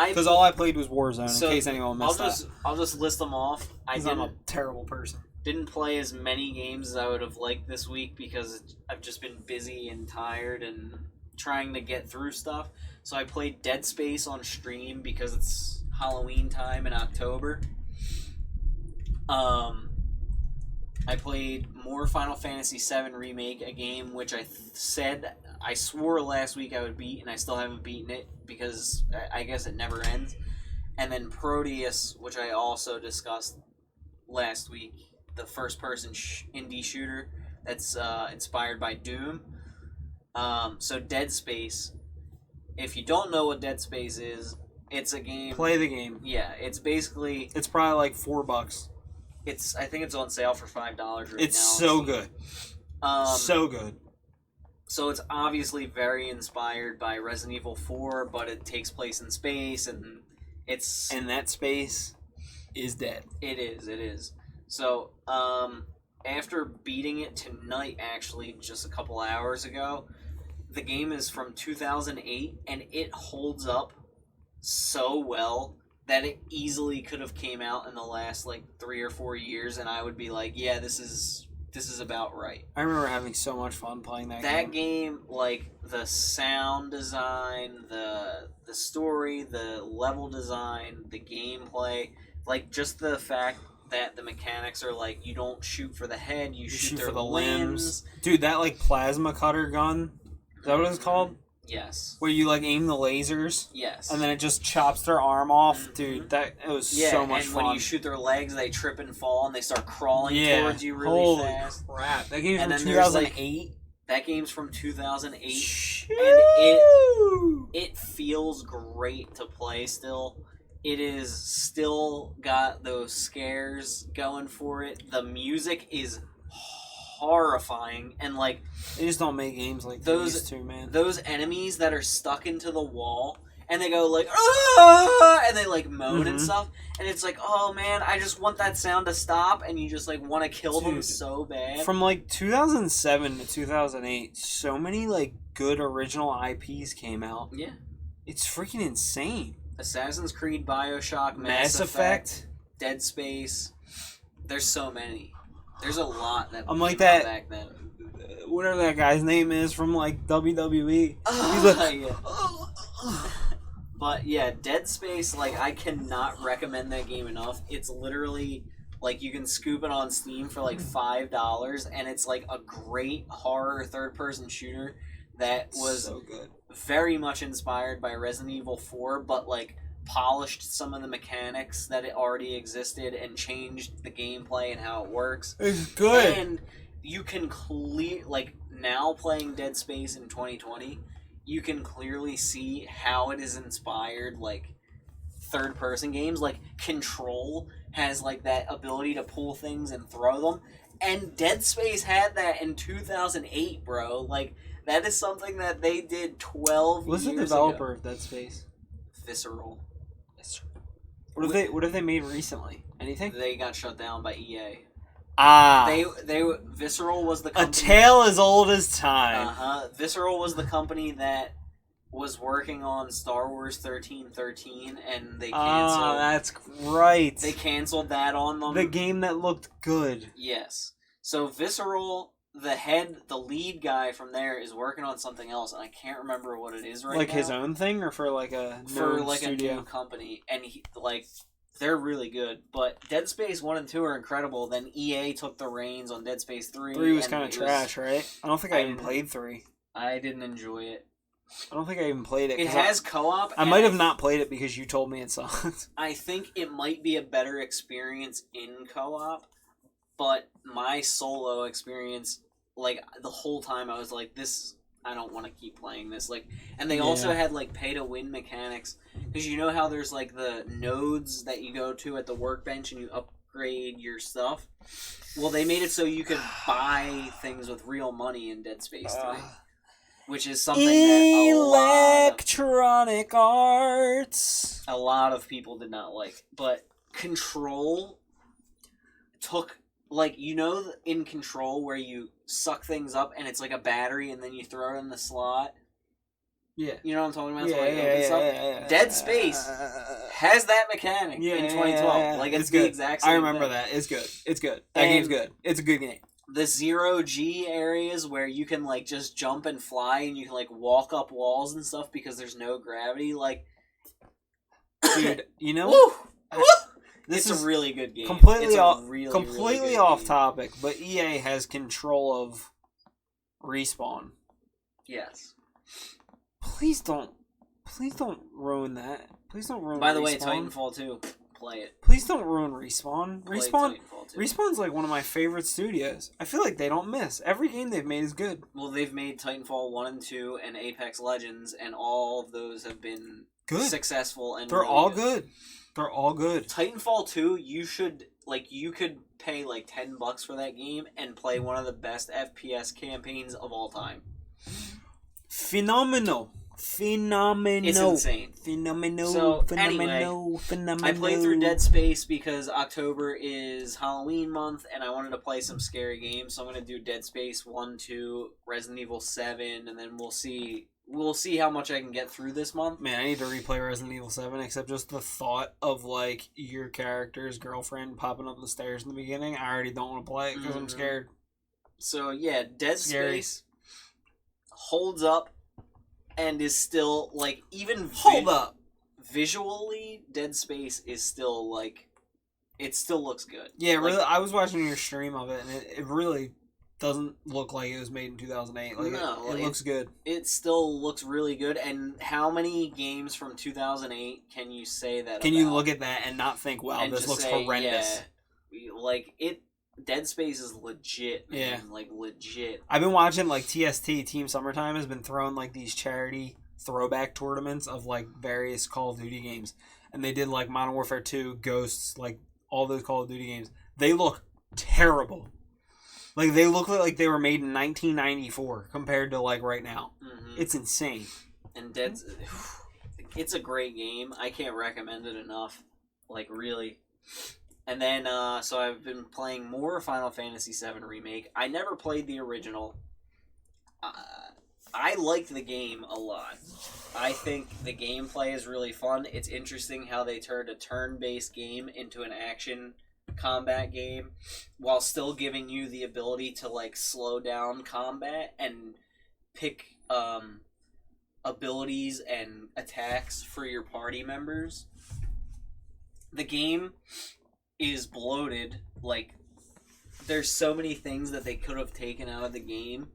Because all I played was Warzone, So, in case anyone missed I'll just list them off. that. I'm a terrible person. Didn't play as many games as I would have liked this week because I've just been busy and tired and trying to get through stuff. So I played Dead Space on stream because it's Halloween time in October. I played more Final Fantasy VII Remake, a game which I swore last week I would beat, and I still haven't beaten it because I guess it never ends. And then Prodeus, which I also discussed last week, the first-person indie shooter that's inspired by Doom. So Dead Space. If you don't know what Dead Space is, it's a game. Play the game. Yeah, it's basically. It's probably like $4. I think it's on sale for $5 right now. It's so good. So good. So it's obviously very inspired by Resident Evil 4, but it takes place in space, and that space is dead. It is. So, after beating it tonight, actually, just a couple hours ago, the game is from 2008, and it holds up so well that it easily could have came out in the last, 3 or 4 years, and I would be like, yeah, this is about right. I remember having so much fun playing that game. That game, the sound design, the story, the level design, the gameplay, just the fact that the mechanics are you don't shoot for the head, you shoot for the limbs. Dude, that plasma cutter gun, is that what it's called? Yes. Where you aim the lasers? Yes. And then it just chops their arm off. Dude, it was so much fun. And when you shoot their legs, they trip and fall and they start crawling towards you really Holy fast. Crap. That game's from 2008? That game's from 2008. Shoo! And it feels great to play still. It is still got those scares going for it. The music is horrifying, and they just don't make games like those two, man. Those enemies that are stuck into the wall and they go ah! And they moan and stuff, and it's oh man, I just want that sound to stop, and you just want to kill them so bad. From 2007 to 2008, so many good original IPs came out. Yeah, it's freaking insane. Assassin's Creed, BioShock, Mass Effect, Dead Space. There's so many. There's a lot that I'm came out back then. Whatever that guy's name is from WWE. Yeah. But yeah, Dead Space, I cannot recommend that game enough. It's literally you can scoop it on Steam for $5, and it's a great horror third-person shooter that was so good. Very much inspired by Resident Evil 4, but polished some of the mechanics that it already existed and changed the gameplay and how it works. It's good. And you can now playing Dead Space in 2020, you can clearly see how it is inspired third person games. Control has that ability to pull things and throw them. And Dead Space had that in 2008, bro. That is something that they did 12 years ago. What's the developer of Dead Space? Visceral. What have they made recently? Anything? They got shut down by EA. They Visceral was the company. A tale as old as time. Visceral was the company that was working on Star Wars 1313, and they canceled. That's right. They canceled that on them. The game that looked good. Yes. So Visceral, the lead guy from there, is working on something else, and I can't remember what it is right now. His own thing, or for a studio? A new company, and he they're really good. But Dead Space 1 and 2 are incredible. Then EA took the reins on Dead Space 3. 3 was kind of trash, right? I don't think I even played 3. I didn't enjoy it. I don't think I even played it. It has co-op. I might have not played it because you told me it sucked. I think it might be a better experience in co-op, but my solo experience, the whole time I was this, I don't want to keep playing this. And they also had pay-to-win mechanics, because you know how there's the nodes that you go to at the workbench and you upgrade your stuff? Well, they made it so you could buy things with real money in Dead Space 3. Which is something that Electronic Arts. A lot of people did not like. But Control took, in Control where you suck things up and it's a battery and then you throw it in the slot? Yeah. You know what I'm talking about? Yeah, So, like, open stuff. Dead Space has that mechanic in 2012. Like, it's the exact same I remember thing. that. It's good. It's good. That game's good. It's a good game. The 0G areas where you can, like, just jump and fly and you can, like, walk up walls and stuff because there's no gravity, like... Dude, you know... Woo! This it's is a really good game. Completely really off game. topic, but EA has control of Respawn. Yes. Please don't ruin that. Please don't ruin. By the Respawn. way, Titanfall 2, play it. Please don't ruin Respawn. Play Respawn. Titanfall 2. Respawn's like one of my favorite studios. I feel like they don't miss. Every game they've made is good. Well, they've made Titanfall 1 and 2 and Apex Legends, and all of those have been good, successful, and they're really all good. They're all good. Titanfall 2, you could pay like $10 for that game and play one of the best FPS campaigns of all time. Phenomenal. It's insane. Phenomenal. So, Phenomenal. I played through Dead Space because October is Halloween month, and I wanted to play some scary games, so I'm going to do Dead Space 1, 2, Resident Evil 7, and then we'll see how much I can get through this month. Man, I need to replay Resident Evil 7, except just the thought of, like, your character's girlfriend popping up the stairs in the beginning, I already don't want to play it because I'm scared. So, yeah, Dead Space holds up and is still, like, even... Hold up! Visually, Dead Space is still, like... It still looks good. Yeah, like, really, I was watching your stream of it, and it really doesn't look like it was made in 2008. Like, no, it looks good. It still looks really good, and how many games from 2008 can you say that Can about? you look at that and not think, wow, and this looks say, horrendous? Yeah, like, Dead Space is legit, man. Yeah. Like, legit. I've been watching, like, TST, Team Summertime, has been throwing, like, these charity throwback tournaments of, like, various Call of Duty games. And they did, like, Modern Warfare 2, Ghosts, like, all those Call of Duty games. They look terrible. Like, they look like they were made in 1994 compared to, like, right now. Mm-hmm. It's insane. And it's a great game. I can't recommend it enough. Like, really. And then, so I've been playing more Final Fantasy VII Remake. I never played the original. I liked the game a lot. I think the gameplay is really fun. It's interesting how they turned a turn-based game into an action combat game while still giving you the ability to, like, slow down combat and pick abilities and attacks for your party members. The game is bloated. Like, there's so many things that they could have taken out of the game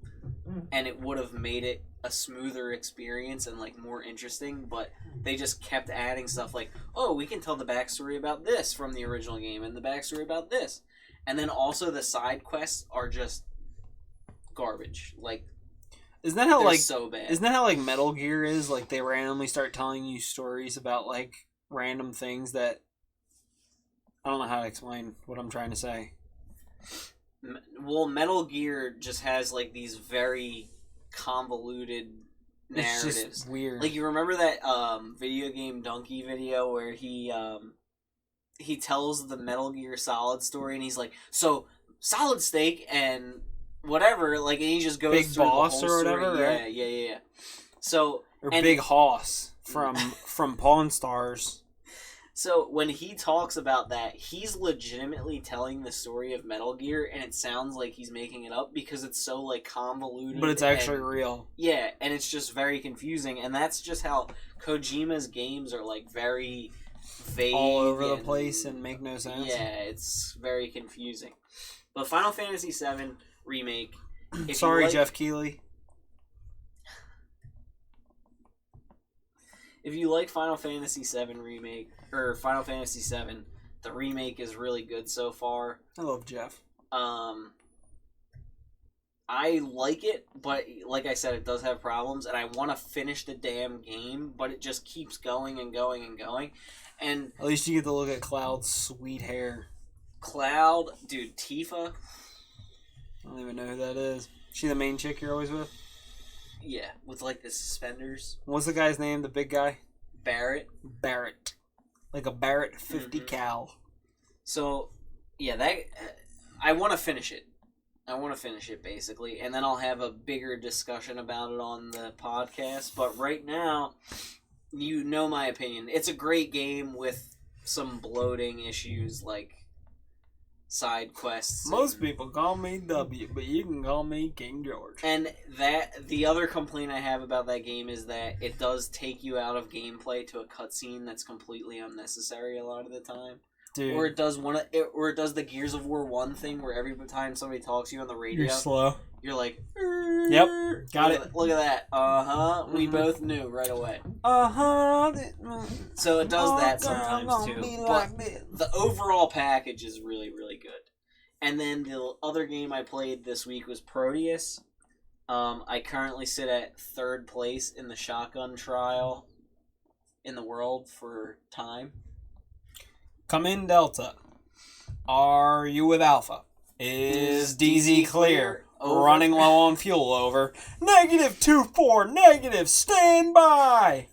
and it would have made it a smoother experience and, like, more interesting, but they just kept adding stuff like, oh, we can tell the backstory about this from the original game and the backstory about this. And then also the side quests are just garbage. Like, isn't that how, like, so bad. Isn't that how, like, Metal Gear is? Like, they randomly start telling you stories about, like, random things that... I don't know how to explain what I'm trying to say. Well, Metal Gear just has, like, these very convoluted narratives. It's just weird. Like, you remember that video game Donkey video where he tells the Metal Gear Solid story and he's like, so, Solid Snake and whatever, like, and he just goes Big through Boss the whole or story. whatever, Yeah, right? yeah. So, Or and Big Hoss from Pawn Stars. So when he talks about that, he's legitimately telling the story of Metal Gear, and it sounds like he's making it up because it's so, like, convoluted. But it's actually real. Yeah, and it's just very confusing, and that's just how Kojima's games are, like, very vague. All over the place and make no sense. Yeah, it's very confusing. But Final Fantasy VII Remake... Sorry, Jeff Keighley. If you like Final Fantasy VII Remake, or Final Fantasy VII, the remake is really good so far. I love Jeff. I like it, but like I said, it does have problems, and I want to finish the damn game, but it just keeps going and going and going. And at least you get to look at Cloud's sweet hair. Cloud, dude, Tifa. I don't even know who that is. She the main chick you're always with? Yeah, with, like, the suspenders. What's the guy's name? The big guy? Barrett. Barrett. Like a Barrett 50 cal. So, yeah, that I want to finish it. I want to finish it, basically, and then I'll have a bigger discussion about it on the podcast. But right now, you know my opinion. It's a great game with some bloating issues, like side quests. Most people call me W, but you can call me King George. And the other complaint I have about that game is that it does take you out of gameplay to a cutscene that's completely unnecessary a lot of the time. Dude. Or it does the Gears of War 1 thing where every time somebody talks to you on the radio, You're slow. you're like, Yep, got it. Look at that. We both knew right away. So it does that sometimes too. But the overall package is really, really good. And then the other game I played this week was Prodeus. I currently sit at 3rd place in the shotgun trial in the world for time. Come in, Delta. Are you with Alpha? Is DZ clear? Over. Running low on fuel, over. -24, negative, stand by!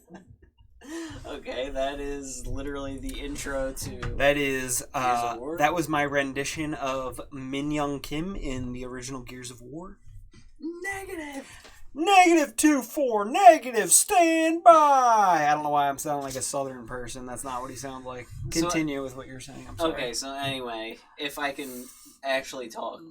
Okay, that is literally the intro to... That is, Gears of War? that was my rendition of Min Young Kim in the original Gears of War. -24, negative, stand by! I don't know why I'm sounding like a southern person. That's not what he sounds like. Continue with what you're saying. I'm sorry. Okay, so anyway, if I can actually talk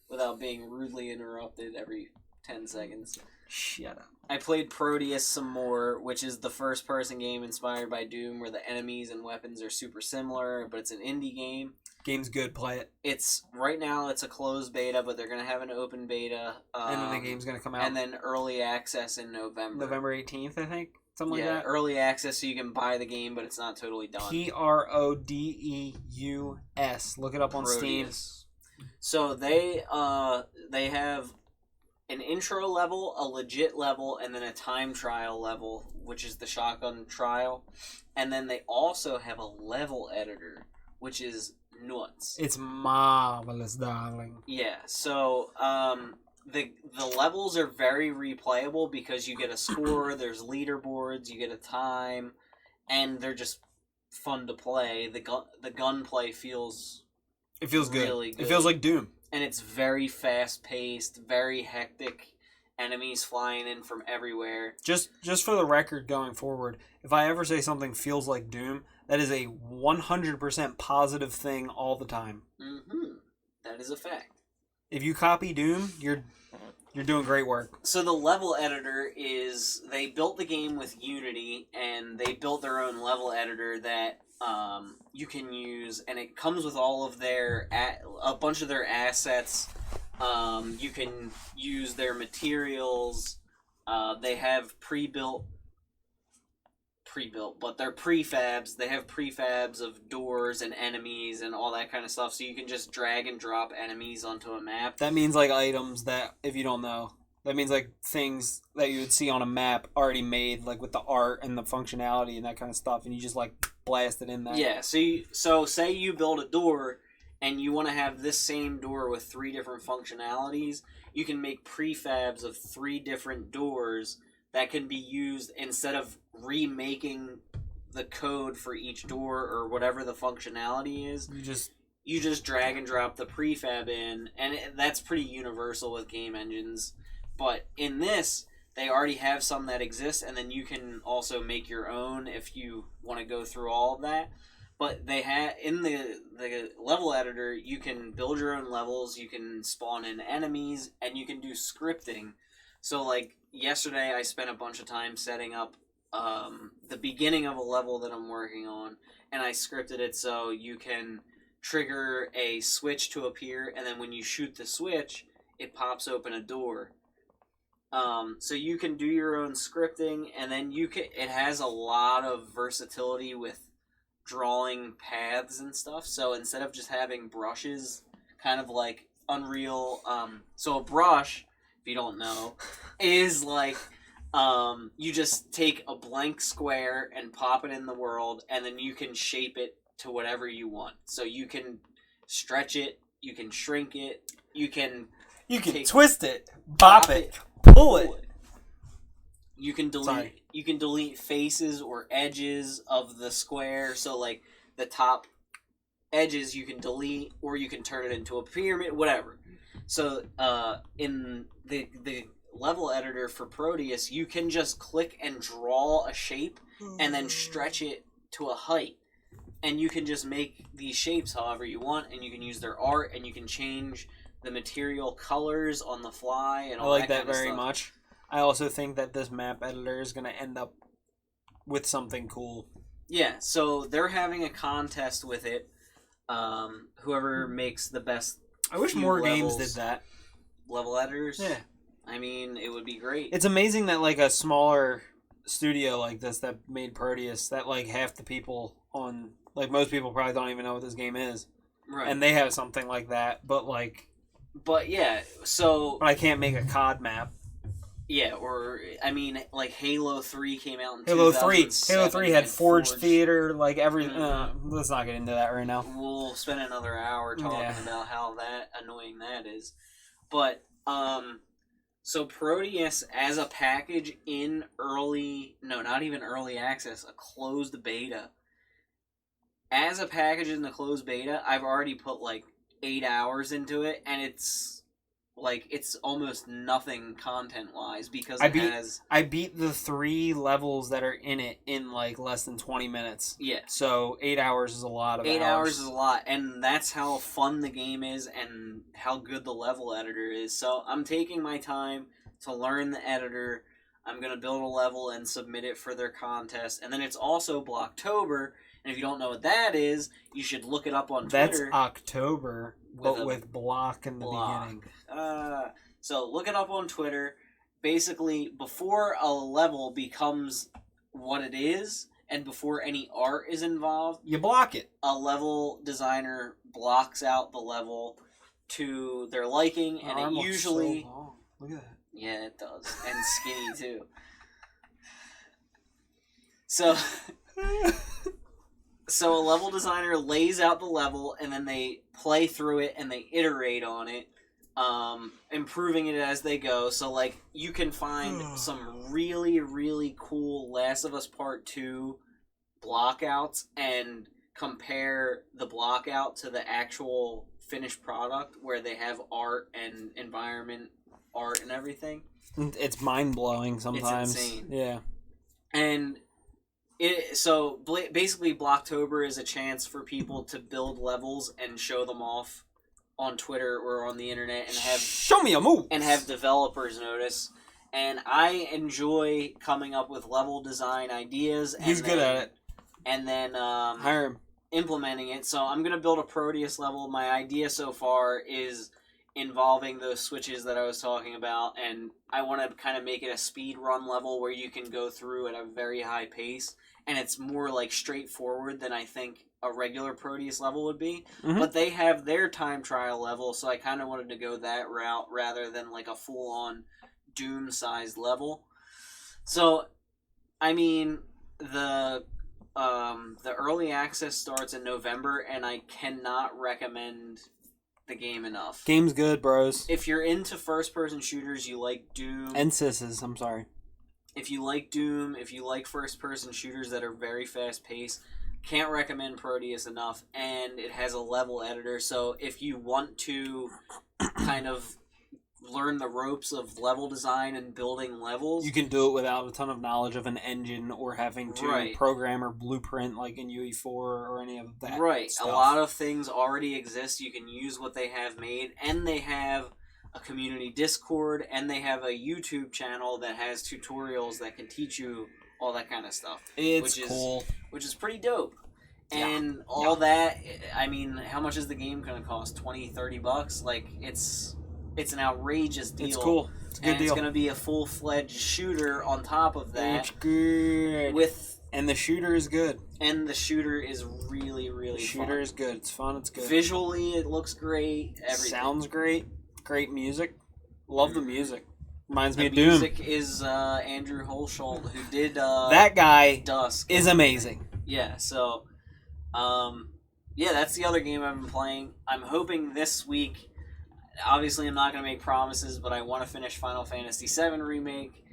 without being rudely interrupted every 10 seconds. Shut up. I played Prodeus some more, which is the first-person game inspired by Doom, where the enemies and weapons are super similar, but it's an indie game. Game's good, play it. Right now it's a closed beta, but they're going to have an open beta. And then the game's going to come out. And then early access in November. November 18th, I think. Something like that. Early access so you can buy the game, but it's not totally done. Prodeus. Look it up on Steam. So they have an intro level, a legit level, and then a time trial level, which is the shotgun trial. And then they also have a level editor, which is nuts. It's marvelous, darling. Yeah, so the levels are very replayable because you get a score, there's leaderboards, you get a time, and they're just fun to play. The gunplay feels... It feels really good. It feels like Doom. And it's very fast-paced, very hectic. Enemies flying in from everywhere. Just for the record going forward, if I ever say something feels like Doom, that is a 100% positive thing all the time. Mm-hmm. That is a fact. If you copy Doom, you're doing great work. So the level editor is... They built the game with Unity, and they built their own level editor that... you can use, and it comes with all of a bunch of their assets. You can use their materials. They have pre-built, but they're prefabs. They have prefabs of doors and enemies and all that kind of stuff, so you can just drag and drop enemies onto a map. That means like items that, if you don't know, that means like things that you would see on a map already made, like with the art and the functionality and that kind of stuff, and you just like blast it in there. Yeah, so say you build a door and you want to have this same door with 3 different functionalities, you can make prefabs of 3 different doors that can be used instead of remaking the code for each door or whatever the functionality is. You just drag and drop the prefab in, and that's pretty universal with game engines. But in this, they already have some that exist, and then you can also make your own if you want to go through all of that. But they have in the level editor, you can build your own levels, you can spawn in enemies, and you can do scripting. So, like, yesterday I spent a bunch of time setting up the beginning of a level that I'm working on, and I scripted it so you can trigger a switch to appear, and then when you shoot the switch, it pops open a door. So you can do your own scripting, and then it has a lot of versatility with drawing paths and stuff. So instead of just having brushes, kind of like Unreal, so a brush, if you don't know, is like, you just take a blank square and pop it in the world, and then you can shape it to whatever you want. So you can stretch it, you can shrink it, you can twist it, bop it, pull it. You can delete faces or edges of the square. So like the top edges you can delete, or you can turn it into a pyramid, whatever. So in the level editor for Prodeus, you can just click and draw a shape and then stretch it to a height. And you can just make these shapes however you want, and you can use their art, and you can change the material colors on the fly and all I like that that very stuff. much. I also think that this map editor is going to end up with something cool. Yeah, so they're having a contest with it. Whoever makes the best. I wish more games did that. Level editors? Yeah. I mean, it would be great. It's amazing that like a smaller studio like this that made Prodeus, that like half the people on, like most people probably don't even know what this game is. Right. And they have something like that, but yeah, so... But I can't make a COD map. Yeah, or, I mean, like Halo 3 came out in Halo 2007. Halo 3 had Forge Theater, like every... let's not get into that right now. We'll spend another hour talking about how annoying that is. But, so Prodeus as a package in not even early access, a closed beta. As a package in the closed beta, I've already put like 8 hours into it, and it's almost nothing content-wise because I beat the 3 levels that are in it in like less than 20 minutes. Yeah. So 8 hours is a lot of hours. 8 hours is a lot, and that's how fun the game is and how good the level editor is. So I'm taking my time to learn the editor. I'm going to build a level and submit it for their contest. And then it's also Blocktober, and if you don't know what that is, you should look it up on Twitter. That's October, but with block in the beginning. So look it up on Twitter. Basically, before a level becomes what it is, and before any art is involved, you block it. A level designer blocks out the level to their liking, and it usually... So long. Look at that. Yeah, it does. And skinny, too. So a level designer lays out the level, and then they play through it, and they iterate on it, improving it as they go. So, like, you can find some really, really cool Last of Us Part 2 blockouts and compare the blockout to the actual finished product where they have art and environment art and everything. It's mind-blowing sometimes. It's insane. Yeah. And basically Blocktober is a chance for people to build levels and show them off on Twitter or on the internet and have show me a move and have developers notice. And I enjoy coming up with level design ideas. He's good at it. And then hire him. Implementing it. So I'm gonna build a Prodeus level. My idea so far is involving those switches that I was talking about, and I want to kind of make it a speed run level where you can go through at a very high pace, and it's more like straightforward than I think a regular Prodeus level would be. Mm-hmm. But they have their time trial level, so I kind of wanted to go that route rather than like a full-on Doom-sized level. So, I mean, the early access starts in November, and I cannot recommend the game enough. Game's good, bros. If you're into first-person shooters, you like Doom. And sisses, I'm sorry. If you like Doom, if you like first-person shooters that are very fast-paced, can't recommend Prodeus enough. And it has a level editor, so if you want to kind of learn the ropes of level design and building levels, you can do it without a ton of knowledge of an engine or having to program or blueprint like in UE4 or any of that stuff. A lot of things already exist. You can use what they have made, and they have a community Discord, and they have a YouTube channel that has tutorials that can teach you all that kind of stuff. It's cool. Which is pretty dope. And all that, I mean, how much is the game going to cost? $20-$30? Like, it's an outrageous deal. It's cool. It's a good deal. It's going to be a full-fledged shooter on top of that. It's good. And the shooter is good. And the shooter is really, really fun. The shooter is good. It's fun. It's good. Visually, it looks great. Everything. Sounds great. Great music. Love the music. Reminds me of Doom. The music is Andrew Holsholt, who did that guy Dusk. Is amazing. Yeah, so that's the other game I've been playing. I'm hoping this week. Obviously, I'm not going to make promises, but I want to finish Final Fantasy VII Remake.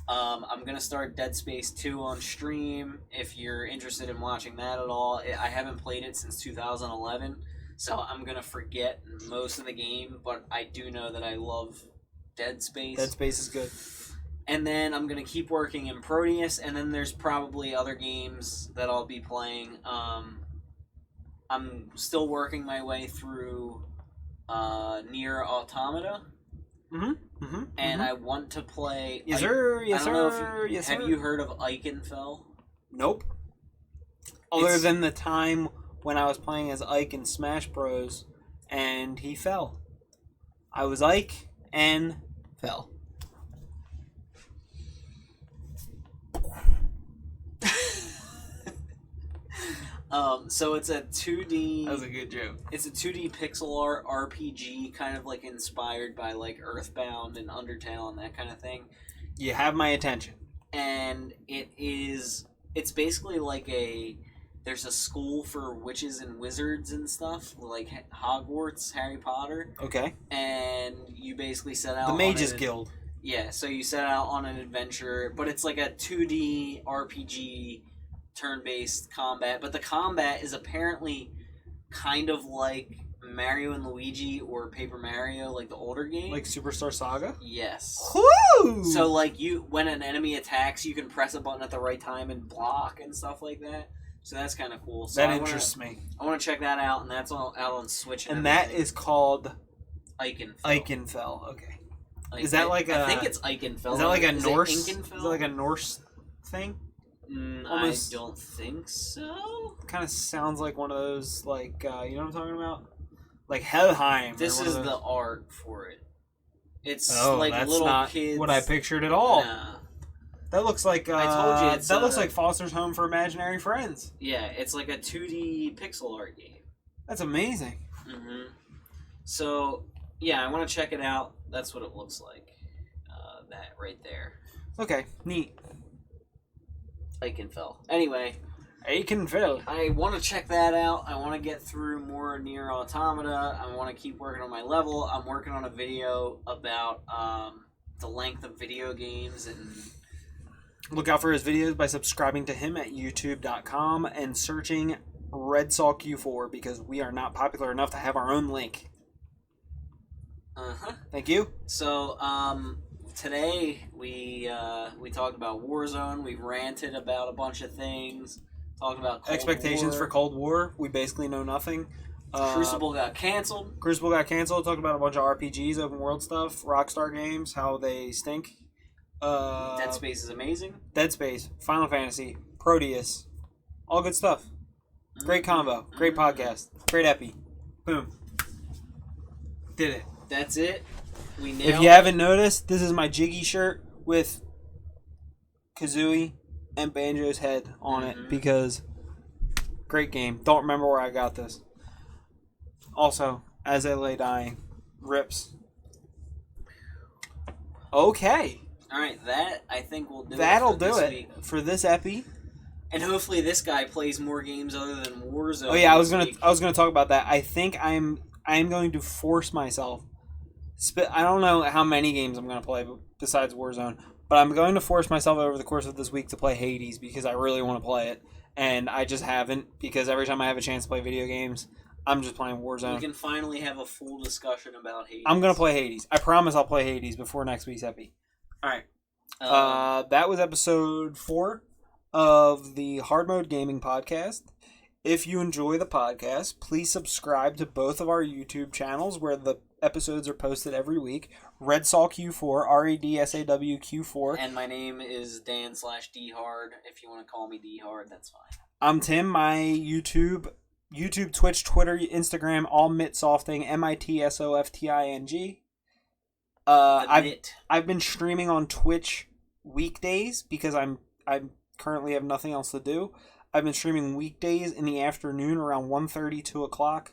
I'm going to start Dead Space 2 on stream, if you're interested in watching that at all. I haven't played it since 2011, so I'm gonna forget most of the game, but I do know that I love Dead Space. Dead Space is good. And then I'm gonna keep working in Prodeus, and then there's probably other games that I'll be playing. I'm still working my way through Nier Automata. And I want to play. Yes, sir. Yes, I don't know sir. if you, Yes, have sir. you heard of Ikenfell? Nope. Other than the time when I was playing as Ike in Smash Bros. And he fell. I was Ike and fell. So it's a 2D. That was a good joke. It's a 2D pixel art RPG, kind of like inspired by like Earthbound and Undertale and that kind of thing. You have my attention. And it's basically like there's a school for witches and wizards and stuff, like Hogwarts, Harry Potter. Okay. And you basically set out the Mages Guild. Yeah, so you set out on an adventure, but it's like a 2D RPG turn-based combat, but the combat is apparently kind of like Mario and Luigi or Paper Mario, like the older game. Like Superstar Saga? Yes. Woo! So like when an enemy attacks, you can press a button at the right time and block and stuff like that. So that's kind of cool. So that interests me. I want to check that out, and that's all out on Switch. And that is called Ikenfell. Ikenfell. Okay. Is that like I think it's Ikenfell. Is that like a Norse? Is it like a Norse thing? Almost, I don't think so. Kind of sounds like one of those, like, you know what I'm talking about? Like Helheim. This is the art for it. It's like that's little not kids. what I pictured at all. Nah. That looks like I told you that looks like Foster's Home for Imaginary Friends. Yeah, it's like a 2D pixel art game. That's amazing. So yeah, I want to check it out. That's what it looks like. That right there. Okay, neat. Ikenfell. Anyway, Ikenfell. I want to check that out. I want to get through more Nier Automata. I want to keep working on my level. I'm working on a video about the length of video games and. Look out for his videos by subscribing to him at youtube.com and searching RedSaw Q4 because we are not popular enough to have our own link. Thank you. So, today we talked about Warzone. We ranted about a bunch of things. Talked about Cold expectations War. for Cold War. We basically know nothing. Crucible got canceled. Talked about a bunch of RPGs, open world stuff. Rockstar Games, how they stink. Dead Space is amazing. Dead Space, Final Fantasy, Prodeus, all good stuff. Great combo, great podcast, great epi. Boom. Did it. That's it. We nailed If you haven't noticed, this is my Jiggy shirt with Kazooie and Banjo's head on it because great game. Don't remember where I got this. Also, as I lay dying, rips. Okay. All right, that I think will do. That'll it for do this it week. for this epi. And hopefully, this guy plays more games other than Warzone. Oh yeah, I was gonna talk about that. I think I am going to force myself. I don't know how many games I'm gonna play besides Warzone, but I'm going to force myself over the course of this week to play Hades because I really want to play it, and I just haven't because every time I have a chance to play video games, I'm just playing Warzone. We can finally have a full discussion about Hades. I'm gonna play Hades. I promise I'll play Hades before next week's epi. All right. That was episode 4 of the Hard Mode Gaming Podcast. If you enjoy the podcast, please subscribe to both of our YouTube channels where the episodes are posted every week. Redsaw Q4, RADSAW Q4. And my name is Dan/DHard. If you want to call me DHard, that's fine. I'm Tim. My YouTube, Twitch, Twitter, Instagram, all Mitsofting, MITSOFTING. I've been streaming on Twitch weekdays because I currently have nothing else to do. I've been streaming weekdays in the afternoon around 1:30, 2 o'clock.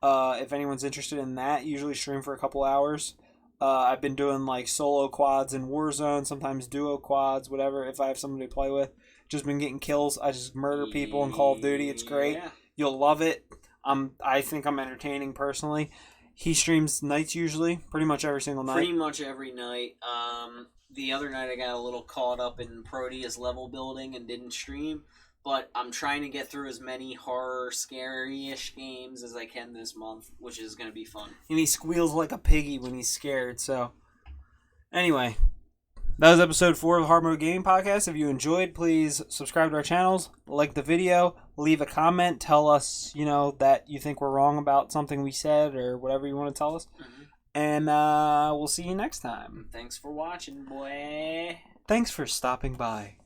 If anyone's interested in that, usually stream for a couple hours. I've been doing like solo quads in Warzone, sometimes duo quads, whatever. If I have somebody to play with, just been getting kills. I just murder people in Call of Duty. It's great. Yeah. You'll love it. I think I'm entertaining personally. He streams nights usually, pretty much every single night. Pretty much every night. The other night I got a little caught up in Prodeus level building and didn't stream. But I'm trying to get through as many horror, scary-ish games as I can this month, which is going to be fun. And he squeals like a piggy when he's scared, so... Anyway, that was episode 4 of the Hard Mode Gaming Podcast. If you enjoyed, please subscribe to our channels, like the video, leave a comment, tell us, that you think we're wrong about something we said, or whatever you want to tell us. Mm-hmm. And we'll see you next time. Thanks for watching, boy. Thanks for stopping by.